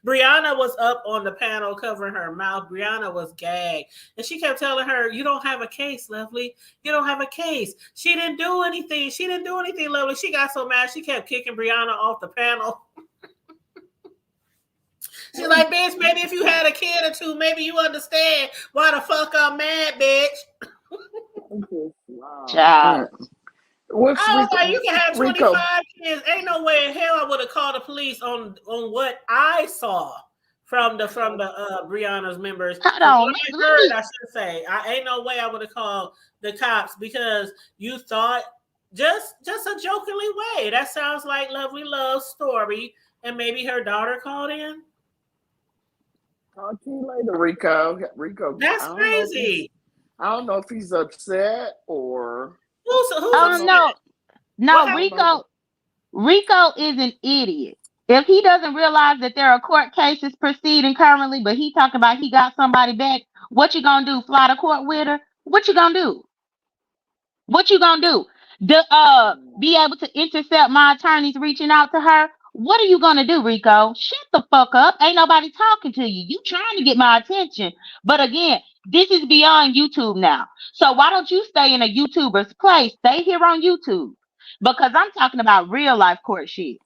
Brianna was up on the panel covering her mouth. Brianna was gagged. And she kept telling her, you don't have a case, Lovely. You don't have a case. She didn't do anything. She didn't do anything, Lovely. She got so mad, she kept kicking Brianna off the panel. She's like, bitch, maybe if you had a kid or two, maybe you understand why the fuck I'm mad, bitch. wow. Child. What's I was Rico? like, you can have 25 Rico. kids. Ain't no way in hell I would have called the police on what I saw from the Brianna's members. Hold From on. what I heard, I should say, ain't no way I would have called the cops because you thought just a jokingly way. That sounds like Lovely Love's story, and maybe her daughter called in. Talk to you later, Rico. Rico, That's crazy. I don't know if he's upset or Who's upset? No, Rico is an idiot. If he doesn't realize that there are court cases proceeding currently, but he talking about he got somebody back, what you gonna do? Fly to court with her? What you gonna do? What you gonna do? Be able to intercept my attorneys reaching out to her? What are you gonna do, Rico? Shut the fuck up. Ain't nobody talking to you. You trying to get my attention. But again, this is beyond YouTube now. So why don't you stay in a YouTuber's place? Stay here on YouTube. Because I'm talking about real life court shit.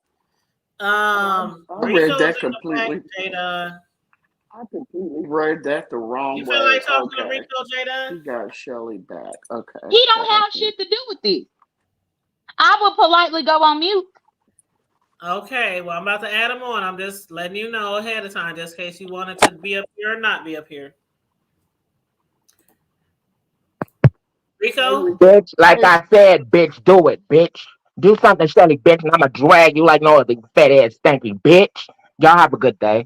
I read that completely. Jada. I completely read that the wrong way. You feel like talking to Rico, Jada? He got Shelly back. Okay. He don't have shit to do with this. I will politely go on mute. Okay, well, I'm about to add him on. I'm just letting you know ahead of time, just in case you wanted to be up here or not be up here. Rico? Bitch, like I said, bitch, do it, bitch. Do something, Shelly, bitch, and I'ma drag you like no other fat ass stanky bitch. Y'all have a good day.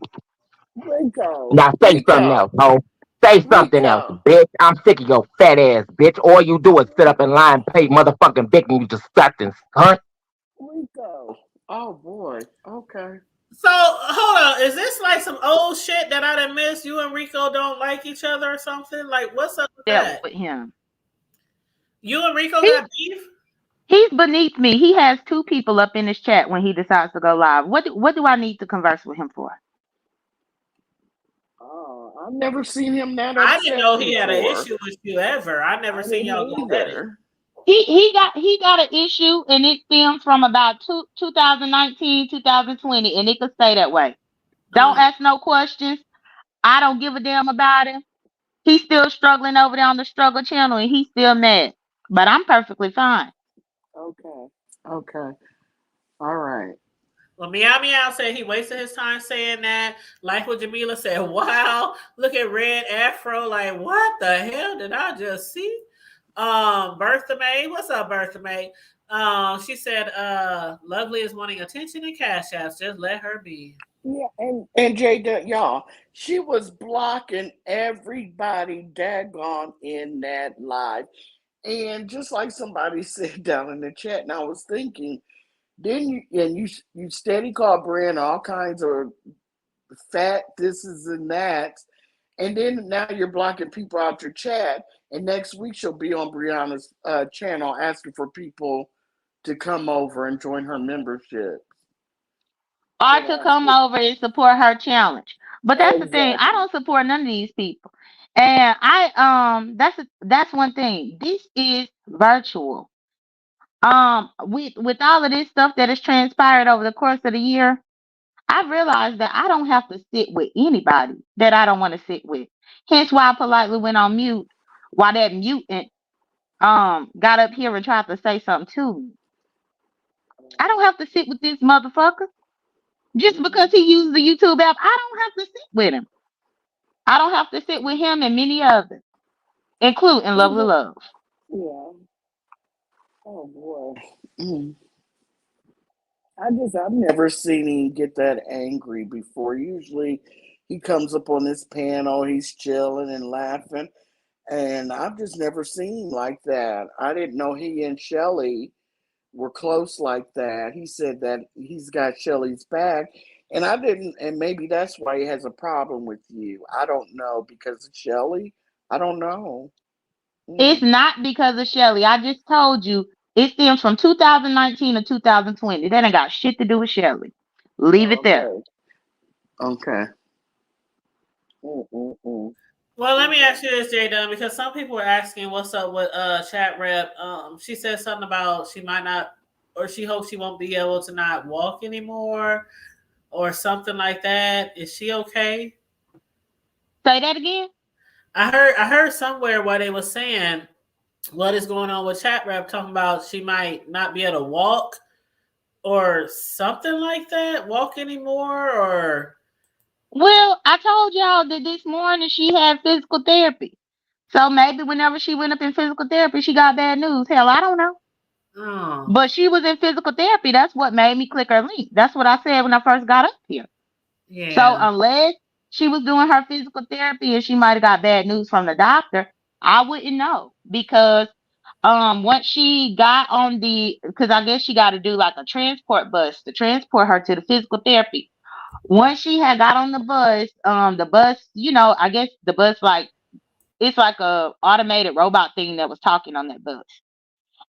Rico. Now say something else, ho. Say something else, bitch. I'm sick of your fat ass, bitch. All you do is sit up and lie and pay motherfucking bitch and you disgusting, huh? Rico. Oh boy. Okay. So hold on, is this like some old shit that I done missed? You and Rico don't like each other or something? Like, what's up with that? With him. You and Rico got beef? He's beneath me. He has 2 people up in his chat when he decides to go live. What do I need to converse with him for? Oh, I've never seen him that I didn't upset know he had an before. issue with you ever. I never I seen y'all didn't go at it. either. He got an issue, and it stems from about 2019, 2020, and it could stay that way. Don't ask no questions. I don't give a damn about him. He's still struggling over there on the struggle channel, and he's still mad. But I'm perfectly fine. Okay. Okay. All right. Well, Meow Meow said he wasted his time saying that. Like what Jamila said, wow, look at Red Afro. Like, what the hell did I just see? Bertha May, what's up, Bertha May? She said, Lovely is wanting attention and cash apps. Just let her be. Yeah, and Jada, y'all, she was blocking everybody daggone in that live. And just like somebody said down in the chat, and I was thinking, then you steady call Brianna all kinds of fat thises and that's, and then now you're blocking people out your chat, and next week she'll be on Brianna's channel asking for people to come over and join her membership. Or to come over and support her challenge. But that's the thing. I Exactly. don't support none of these people. And that's one thing. This is virtual. With all of this stuff that has transpired over the course of the year, I've realized that I don't have to sit with anybody that I don't want to sit with. Hence why I politely went on mute while that mutant got up here and tried to say something to me. I don't have to sit with this motherfucker. Just because he uses the YouTube app, I don't have to sit with him. I don't have to sit with him and many others, including Lovely Love. Yeah. Oh boy. Mm. I've never seen him get that angry before. Usually he comes up on this panel, he's chilling and laughing. And I've just never seen him like that. I didn't know he and Shelly were close like that. He said that he's got Shelly's back. And I didn't, and maybe that's why he has a problem with you. I don't know, because of Shelly. I don't know. It's Mm. not because of Shelly. I just told you it stems from 2019 to 2020. That ain't got shit to do with Shelly. Leave it there. Okay. Okay. Mm-mm-mm. Well, let me ask you this, Jay Dunn, because some people are asking what's up with chat rep. She said something about she might not, or she hopes she won't be able to not walk anymore, or something like that. Is she okay? Say that again. I heard somewhere where they were saying what is going on with chat rep, talking about she might not be able to walk or something like that, walk anymore, or Well, I told y'all that this morning she had physical therapy. So maybe whenever she went up in physical therapy, she got bad news. Hell, I don't know. oh But she was in physical therapy. That's what made me click her link. That's what I said when I first got up here. So yeah, unless she was doing her physical therapy and she might have got bad news from the doctor, I wouldn't know because once she got on because I guess she got to do like a transport bus to transport her to the physical therapy. Once she had got on the bus, I guess the bus like it's like a automated robot thing that was talking on that bus.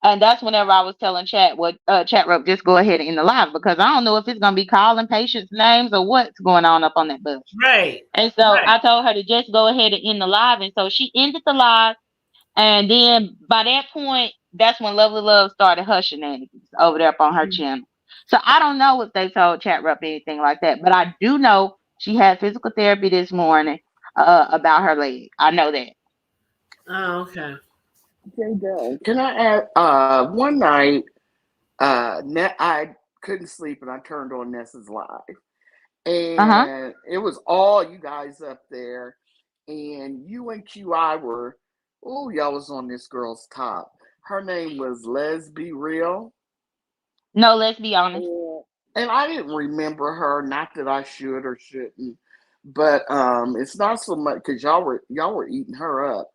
And that's whenever I was telling Chat what Chat Rope just go ahead and end the live because I don't know if it's gonna be calling patients' names or what's going on up on that bus. right, And so right. I told her to just go ahead and end the live. And so she ended the live. And then by that point, that's when Lovely Love started her shenanigans over there up on her channel. So I don't know if they told Chat Rep anything like that, but I do know she had physical therapy this morning about her leg. I know that. Oh, okay. Okay, Dad. Can I add? One night, I couldn't sleep and I turned on Nessa's live, Uh huh. and it was all you guys up there, and you and QI were, oh, y'all was on this girl's top. Her name was Les Be Real. No, let's be honest. And I didn't remember her, not that I should or shouldn't, but it's not so much because y'all were eating her up.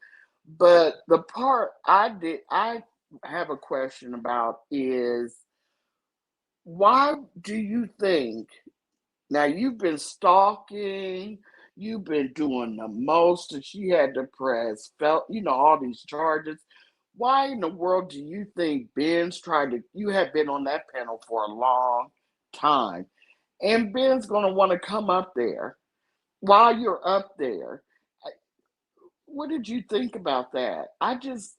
But the part I have a question about is, why do you think, now you've been stalking, you've been doing the most, and she had to press felt, all these charges. why in the world do you think Ben's trying to? You have been on that panel for a long time, and Ben's going to want to come up there while you're up there. What did you think about that? I just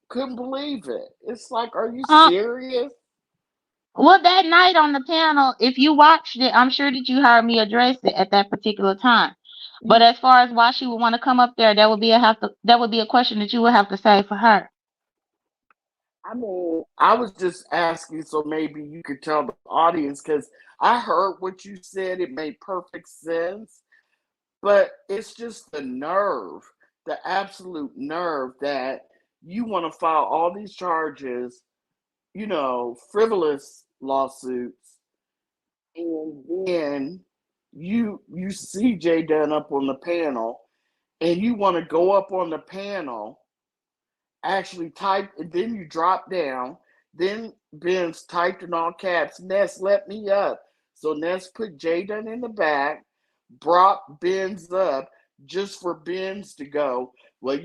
couldn't believe it. It's like, are you Um, serious? well, that night on the panel, if you watched it, I'm sure that you heard me address it at that particular time. But as far as why she would want to come up there, that would be a question that you would have to say for her. I mean, I was just asking so maybe you could tell the audience because I heard what you said. It made perfect sense. But it's just the nerve, the absolute nerve that you want to file all these charges, frivolous lawsuits, and then you see Jay Dunn up on the panel, and you want to go up on the panel, actually type, and then you drop down. Then Ben's typed in all caps, Ness, let me up. So Ness put Jaden in the back, brought Ben's up just for Ben's to go. Well,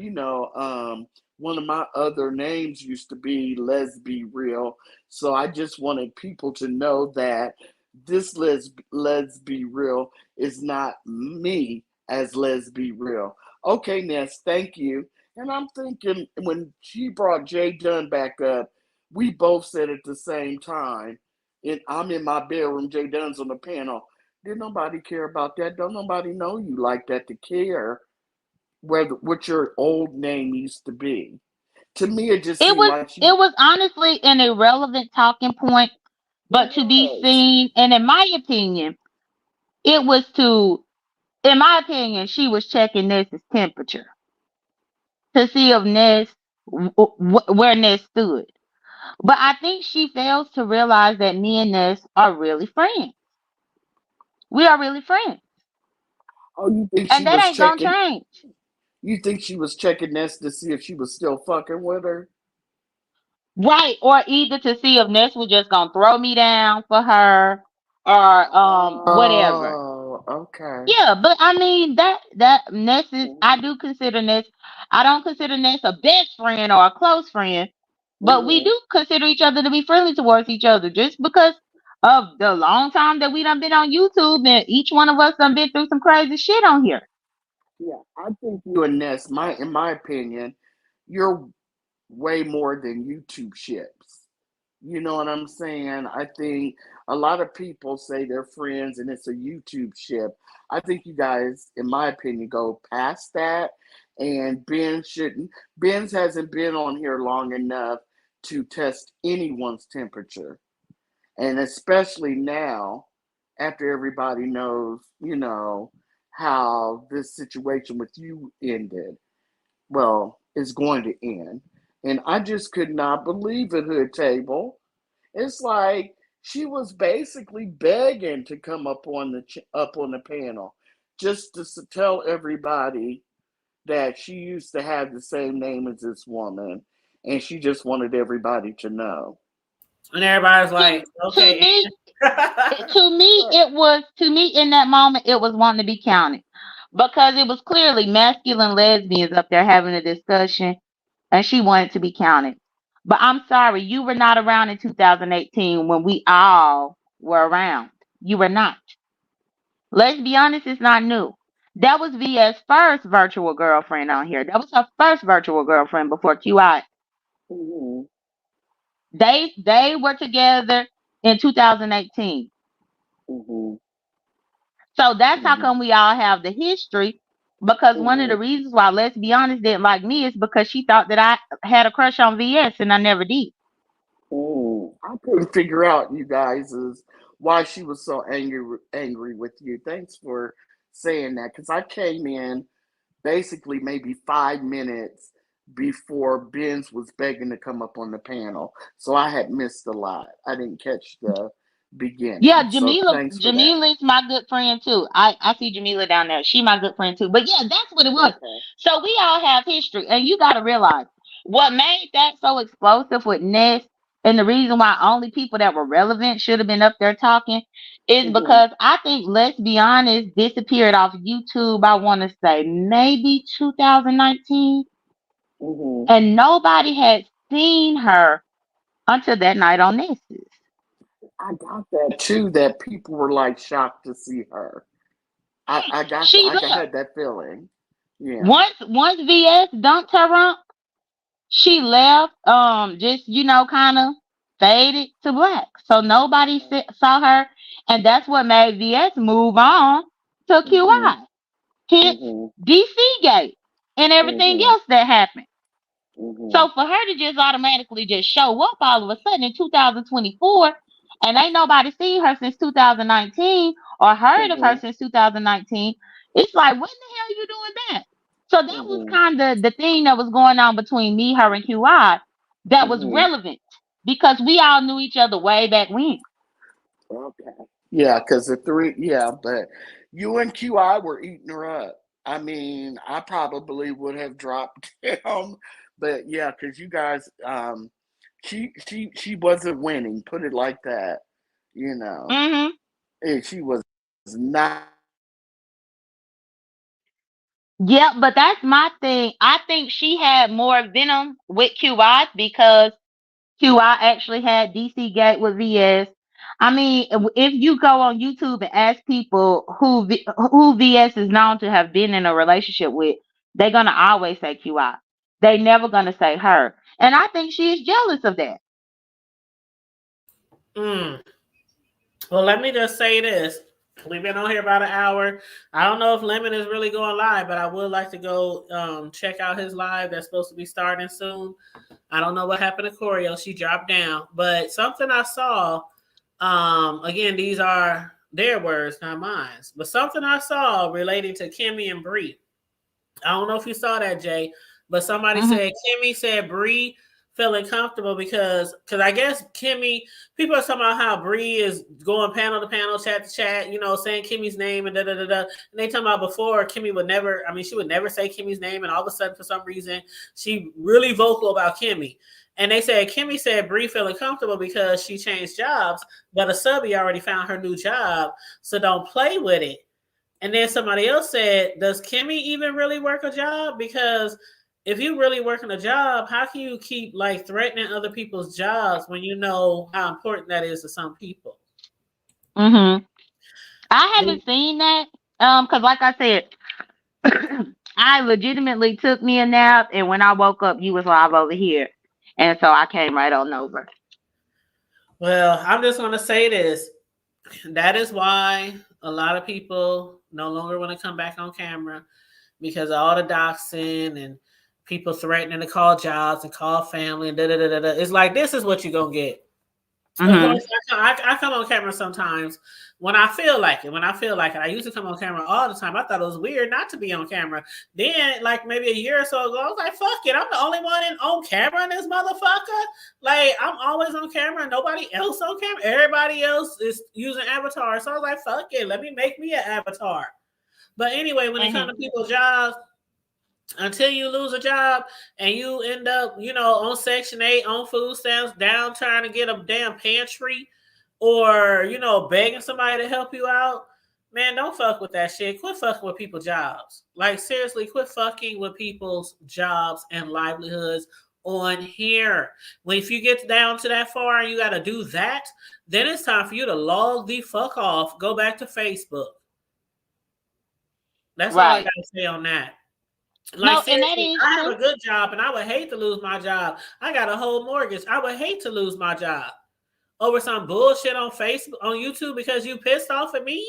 one of my other names used to be Let's Be Real. So I just wanted people to know that this Let's Be Real is not me as Let's Be Real. Okay, Ness, thank you. And I'm thinking when she brought Jay Dunn back up, we both said at the same time, and I'm in my bedroom, Jay Dunn's on the panel. Did nobody care about that? Don't nobody know you like that to care what your old name used to be. To me, it just It seemed was like she it was honestly an irrelevant talking point, it but to be was. seen, and it was to, in my opinion, she was checking Ness's temperature to see if where Ness stood. But I think she fails to realize that me and Ness are really friends. We are really friends, Oh, you think she and that was ain't gonna checking? change. You think she was checking this to see if she was still fucking with her? Right, or either to see if Ness was just gonna throw me down for her, or whatever. Oh, okay. Yeah, but I mean that Ness is, I do consider Ness. I don't consider Ness a best friend or a close friend, but we Mm-hmm. do consider each other to be friendly towards each other just because of the long time that we done been on YouTube, and each one of us done been through some crazy shit on here. Yeah, I think you and Ness, in my opinion, you're way more than YouTube ships. You know what I'm saying? I think a lot of people say they're friends and it's a YouTube ship. I think you guys, in my opinion, go past that. And Ben's hasn't been on here long enough to test anyone's temperature. And especially now, after everybody knows, how this situation with you ended. Well, is going to end. And I just could not believe it, Hood Table. It's like she was basically begging to come up on the panel, just to tell everybody that she used to have the same name as this woman, and she just wanted everybody to know. And everybody's To like, to okay. me, to me in that moment it was wanting to be counted because it was clearly masculine lesbians up there having a discussion, and she wanted to be counted. But I'm sorry, you were not around in 2018 when we all were around. You were not. Let's be honest, it's not new. That was VS first virtual girlfriend on here. That was her first virtual girlfriend before QI. Mm-hmm. They were together in 2018. Mm-hmm. So that's how Mm-hmm. come we all have the history. Because one of Mm-hmm. the reasons why Let's Be Honest didn't like me is because she thought that I had a crush on VS and I never did. I couldn't figure out, you guys, is why she was so angry with you. Thanks for saying that, because I came in basically maybe 5 minutes before Benz was begging to come up on the panel, so I had missed a lot. I didn't catch the Yeah, beginning, so thanks for that. Jamila is my good friend too. I see Jamila down there. She my good friend too. But yeah, that's what it was. Okay. So we all have history, and you got to realize what made that so explosive with Ness, and the reason why only people that were relevant should have been up there talking is Mm-hmm. because I think Let's Be Honest disappeared off YouTube. I want to say maybe 2019. Hmm. And nobody had seen her until that night on Nexus. I got that too. That people were like shocked to see her. I got. She left. had that feeling. Yeah. Once VS dumped her rump, she left. Just kind of faded to black. So nobody saw her, and that's what made VS move on to Hmm. QI. Hence Hmm. DC Gate and everything Hmm. else that happened. Hmm. So for her to just automatically just show up all of a sudden in 2024, and ain't nobody seen her since 2019 or heard of her Hmm. since 2019, it's like, when the hell you doing that? So that was Hmm. kind of the thing that was going on between me, her, and QI that was Hmm. relevant because we all knew each other way back when. Okay. Yeah, because the three. Yeah, but you and QI were eating her up. I mean, I probably would have dropped down, but yeah, because you guys, she wasn't winning. Put it like that. You know, Hmm. and she was not. Yeah, but that's my thing. I think she had more venom with QI because QI actually had DC Gate with VS. I mean, if you go on YouTube and ask people who VS is known to have been in a relationship with, they're gonna always say QI. They never gonna say her, and I think she is jealous of that. Mm. Well, let me just say this. We've been on here about an hour. I don't know if Lemon is really going live, but I would like to go check out his live that's supposed to be starting soon. I don't know what happened to Choreo. She dropped down. But something I saw, again, these are their words, not mine. But something I saw relating to Kimmy and Bree. I don't know if you saw that, Jay, but somebody Hmm. said Kimmy said Bree feeling comfortable because I guess Kimmy, people are talking about how Bree is going panel to panel, chat to chat, saying Kimmy's name and da da da da. And they talking about before Kimmy would never, I mean, she would never say Kimmy's name, and all of a sudden for some reason she really vocal about Kimmy. And they said Kimmy said Bree feeling comfortable because she changed jobs, but a subby already found her new job, so don't play with it. And then somebody else said, does Kimmy even really work a job? Because if you really working a job, how can you keep like threatening other people's jobs when you know how important that is to some people? Hmm. I haven't seen that because, like I said, I legitimately took me a nap, and when I woke up, you was live over here, and so I came right on over. Well, I'm just going to say this. That is why a lot of people no longer want to come back on camera because of all the doxing and people threatening to call jobs and call family and da da da da. It's like, this is what you're going to get. Of Hmm. course, I come on camera sometimes when I feel like it. When I feel like it, I used to come on camera all the time. I thought it was weird not to be on camera. Then, like maybe a year or so ago, I was like, "Fuck it, I'm the only one on camera in this motherfucker." Like I'm always on camera, nobody else on camera. Everybody else is using avatar, so I was like, "Fuck it, let me make me an avatar." But anyway, when it Hmm. comes to people's jobs, until you lose a job and you end up, on Section 8, on food stamps, down trying to get a damn pantry or, begging somebody to help you out, man, don't fuck with that shit. Quit fucking with people's jobs. Like, seriously, quit fucking with people's jobs and livelihoods on here. When if you get down to that far and you got to do that, then it's time for you to log the fuck off. Go back to Facebook. That's all I Right. got to say on that. Like No, and that seriously, is I have true. a good job and I would hate to lose my job. I got a whole mortgage. I would hate to lose my job over some bullshit on Facebook, on YouTube because you pissed off at me.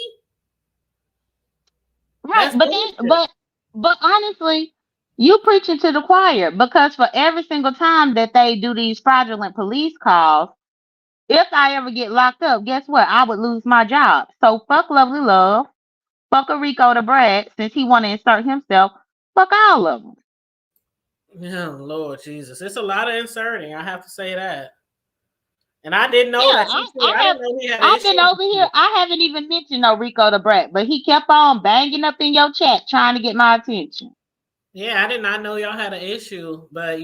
Right, That's but then, bullshit. but honestly, you preaching to the choir because for every single time that they do these fraudulent police calls, if I ever get locked up, guess what? I would lose my job. So fuck Lovely Love, fuck a Rico the Brat since he want to insert himself. Fuck all of them. Oh Lord Jesus, it's a lot of inserting. I have to say that. And I didn't know Yeah, that you too. I didn't know he had an I've issue been with over here. you. I haven't even mentioned no Rico the Brat, but he kept on banging up in your chat trying to get my attention. Yeah, I did not know y'all had an issue, but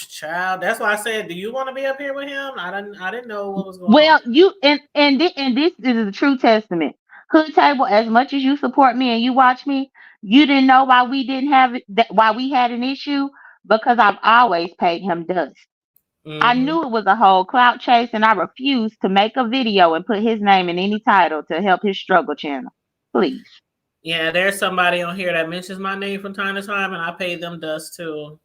child. That's why I said, do you want to be up here with him? I didn't know what was going on. Well, you and this is a true testament. Hood Table, as much as you support me and you watch me, you didn't know why we didn't have it, why we had an issue. because I've always paid him dust. I knew it was a whole clout chase, and I refused to make a video and put his name in any title to help his struggle channel. Please. Yeah, there's somebody on here that mentions my name from time to time, and I pay them dust too.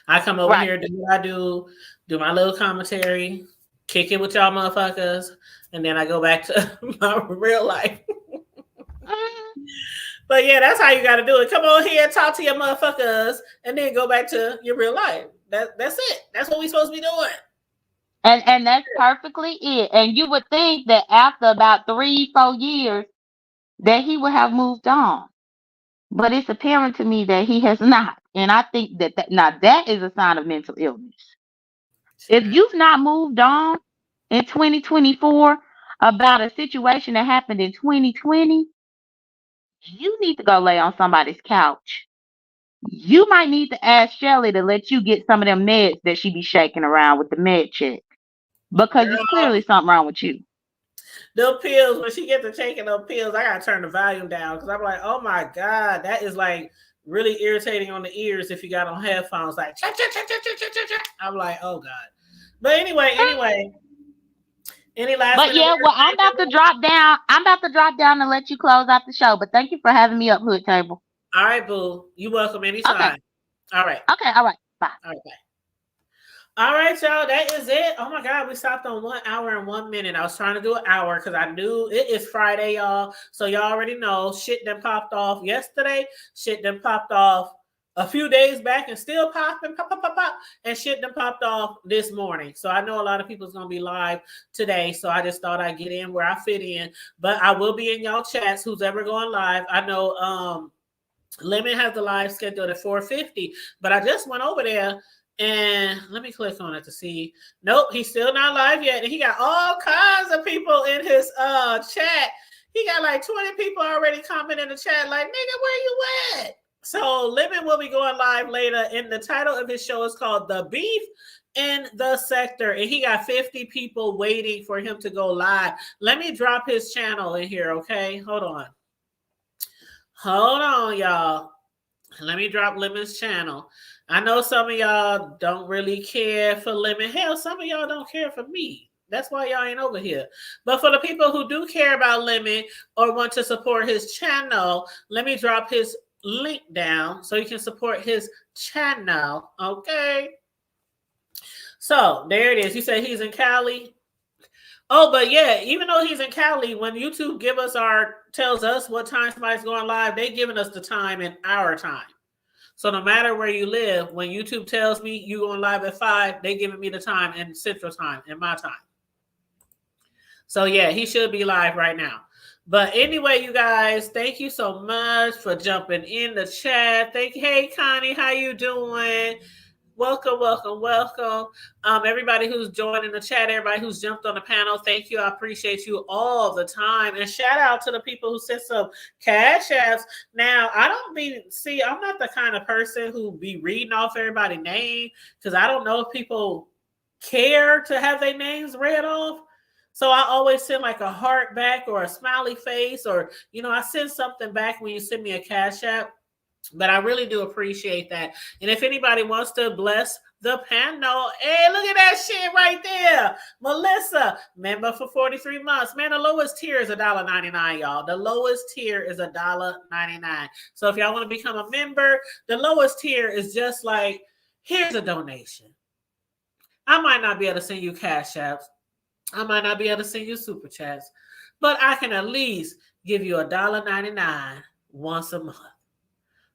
I come over here, do what I do my little commentary, kick it with y'all motherfuckers, and then I go back to my real life. But yeah, that's how you got to do it. Come on here, talk to your motherfuckers, and then go back to your real life. That's it. That's what we supposed to be doing. And that's perfectly it. And you would think that after about 3-4 years that he would have moved on. But it's apparent to me that he has not. And I think that now that is a sign of mental illness. If you've not moved on in 2024 about a situation that happened in 2020, you need to go lay on somebody's couch. You might need to ask Shelly to let you get some of them meds that she be shaking around with the med check. Because there's clearly something wrong with you. Those pills, when she gets to taking those pills, I gotta turn the volume down because I'm like, oh my God, that is like really irritating on the ears if you got on headphones. Like, I'm like, oh God. But anyway, any last? But yeah, well, I'm about to drop down. I'm about to drop down and let you close out the show. But thank you for having me up, Hood Table. All right, boo. You're welcome anytime. Okay. All right. Okay. All right. Bye. All right. Bye. All right, y'all. That is it. Oh my God, we stopped on 1 hour and 1 minute. I was trying to do an hour because I knew it is Friday, y'all. So y'all already know shit done popped off yesterday. Shit done popped off a few days back and still popping, pop. And shit done popped off this morning. So I know a lot of people's gonna be live today. So I just thought I'd get in where I fit in. But I will be in y'all chats. Who's ever going live? I know Lemon has the live scheduled at 4:50, but I just went over there. And let me click on it to see. Nope, he's still not live yet. And he got all kinds of people in his chat. He got like 20 people already commenting in the chat, like, nigga, where you at? So Lemon will be going live later. And the title of his show is called The Beef in the Sector. And he got 50 people waiting for him to go live. Let me drop his channel in here, okay? Hold on, y'all. Let me drop Lemon's channel. I know some of y'all don't really care for Lemon. Hell, some of y'all don't care for me. That's why y'all ain't over here. But for the people who do care about Lemon or want to support his channel, let me drop his link down so you can support his channel. Okay. So there it is. You say he's in Cali. Oh, but yeah, even though he's in Cali, when YouTube tells us what time somebody's going live, they giving us the time in our time. So no matter where you live, when YouTube tells me you going live at 5, they giving me the time in Central Time, in my time. So yeah, he should be live right now. But anyway, you guys, thank you so much for jumping in the chat. Hey, Connie, how you doing? Welcome. Everybody who's joined in the chat, everybody who's jumped on the panel, thank you. I appreciate you all the time. And shout out to the people who sent some cash apps. Now, I'm not the kind of person who be reading off everybody's name because I don't know if people care to have their names read off. So I always send like a heart back or a smiley face, or, I send something back when you send me a cash app. But I really do appreciate that. And if anybody wants to bless the panel, hey, look at that shit right there. Melissa, member for 43 months. Man, the lowest tier is $1.99, y'all. The lowest tier is $1.99. So if y'all want to become a member, the lowest tier is just like, here's a donation. I might not be able to send you cash apps. I might not be able to send you super chats, but I can at least give you $1.99 once a month.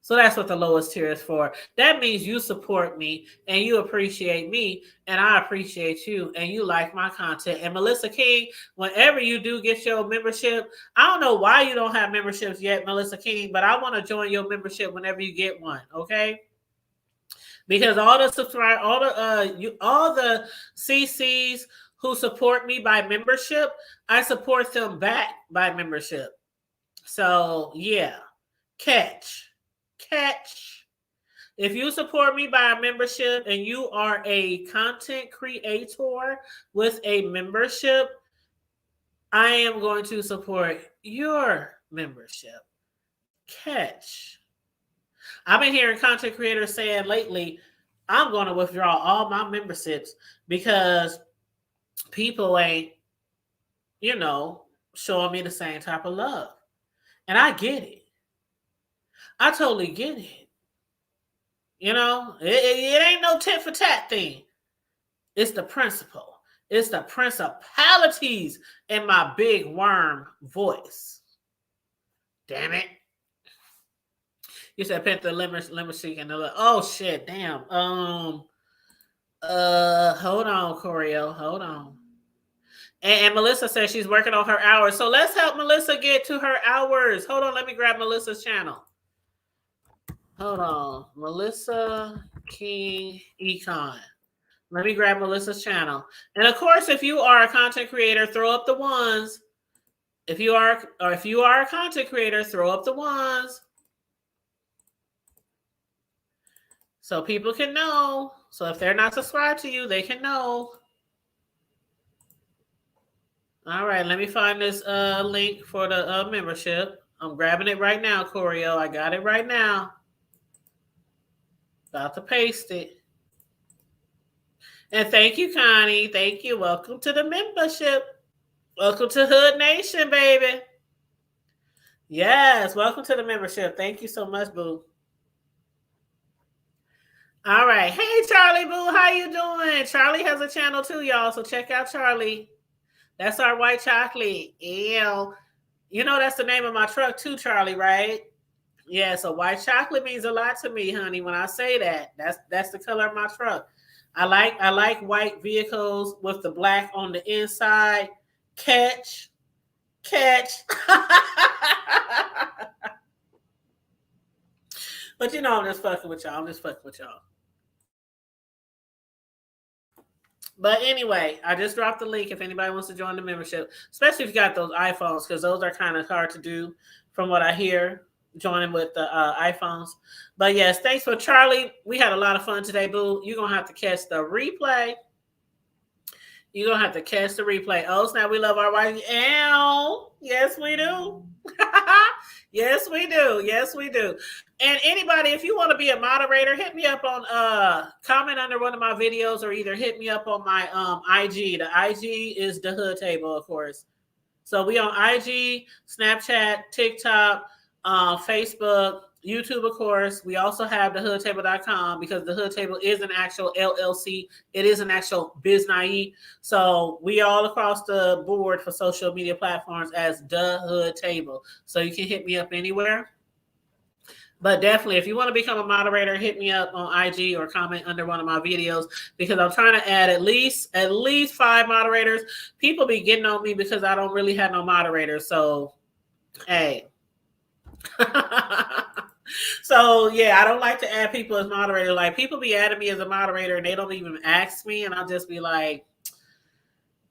So that's what the lowest tier is for. That means you support me and you appreciate me and I appreciate you and you like my content. And Melissa King, whenever you do get your membership, I don't know why you don't have memberships yet, Melissa King, but I want to join your membership whenever you get one, okay? Because all the CCs who support me by membership, I support them back by membership. So yeah, catch. If you support me by a membership and you are a content creator with a membership, I am going to support your membership. Catch. I've been hearing content creators saying lately, I'm going to withdraw all my memberships because people ain't, showing me the same type of love. And I get it. I totally get it. It ain't no tit for tat thing. It's the principle. It's the principalities in my big worm voice. Damn it. You said Panther lemon chic and oh shit, damn. Hold on, Corio. Hold on. And Melissa says she's working on her hours. So let's help Melissa get to her hours. Hold on, let me grab Melissa's channel. Hold on. Melissa King Econ. Let me grab Melissa's channel. And of course, if you are a content creator, throw up the ones. If you are a content creator, throw up the ones. So people can know. So if they're not subscribed to you, they can know. All right, let me find this link for the membership. I'm grabbing it right now, Corio. I got it right now. About to paste it. And thank you, Connie. Thank you. Welcome to the membership. Welcome to Hood Nation, baby. Yes, welcome to the membership. Thank you so much, boo. All right. Hey, Charlie, boo. How you doing? Charlie has a channel too, y'all. So check out Charlie. That's our white chocolate. Ew. That's the name of my truck too, Charlie, right? Yeah, so white chocolate means a lot to me, honey. When I say that, that's the color of my truck. I like white vehicles with the black on the inside. Catch. But I'm just fucking with y'all. But anyway, I just dropped the link if anybody wants to join the membership, especially if you got those iPhones, because those are kind of hard to do from what I hear, joining with the iPhones. But yes, thanks for Charlie. We had a lot of fun today, boo. You're going to have to catch the replay. Oh, snap, we love our wife. Ow. Yes, we do. Yes, we do. And anybody, if you want to be a moderator, hit me up on comment under one of my videos, or either hit me up on my IG. The IG is the Hood Table, of course. So we on IG, Snapchat, TikTok, Facebook, YouTube, of course. We also have thehoodtable.com, because the Hood Table is an actual LLC. It is an actual business. So we all across the board for social media platforms as the Hood Table. So you can hit me up anywhere. But definitely, if you want to become a moderator, hit me up on IG or comment under one of my videos, because I'm trying to add at least 5 moderators. People be getting on me because I don't really have no moderators. So, hey. So yeah, I don't like to add people as moderator. Like, people be adding me as a moderator and they don't even ask me, and I'll just be like,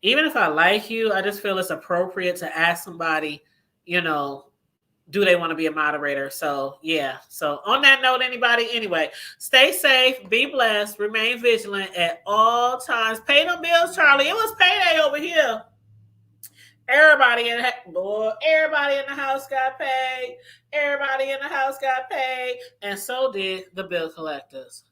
even if I like you, I just feel it's appropriate to ask somebody, do they want to be a moderator? So yeah. So on that note, anyway, stay safe, be blessed, remain vigilant at all times. Pay them bills, Charlie. It was payday over here. Everybody in the house got paid. And so did the bill collectors.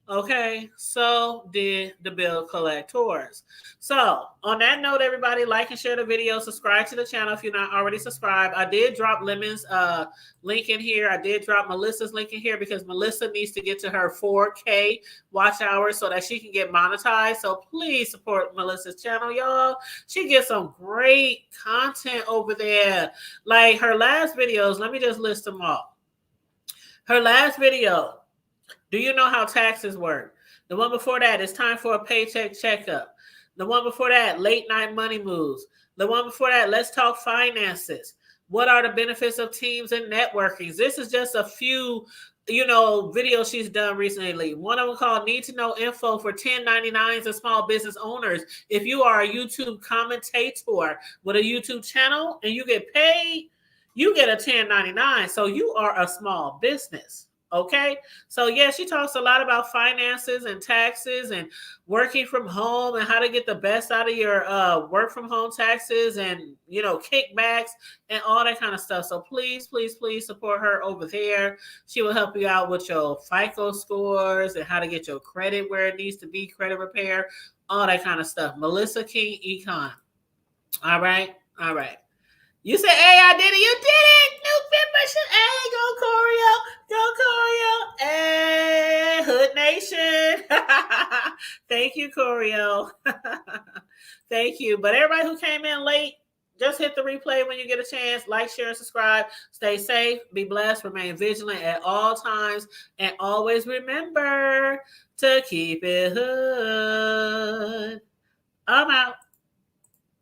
Okay, so did the bill collectors. So on that note, everybody, like and share the video. Subscribe to the channel if you're not already subscribed. I did drop Lemon's link in here. I did drop Melissa's link in here, because Melissa needs to get to her 4K watch hours so that she can get monetized. So please support Melissa's channel, y'all. She gets some great content over there. Like her last videos, let me just list them off. Her last video, do you know how taxes work? The one before that, it's time for a paycheck checkup. The one before that, late night money moves. The one before that, let's talk finances. What are the benefits of teams and networking? This is just a few, videos she's done recently. One of them called Need to Know Info for 1099s and Small Business Owners. If you are a YouTube commentator with a YouTube channel and you get paid, you get a 1099. So you are a small business. Okay, so yeah, she talks a lot about finances and taxes and working from home and how to get the best out of your work from home taxes and kickbacks and all that kind of stuff. So please, please, please support her over there. She will help you out with your FICO scores and how to get your credit where it needs to be, credit repair, all that kind of stuff. Melissa King Econ. All right, all right. You said, hey, I did it. You did it. New membership. Hey, go Corio. Go Corio. Hey, Hood Nation. Thank you, Corio. Thank you. But everybody who came in late, just hit the replay when you get a chance. Like, share, and subscribe. Stay safe. Be blessed. Remain vigilant at all times. And always remember to keep it hood. I'm out.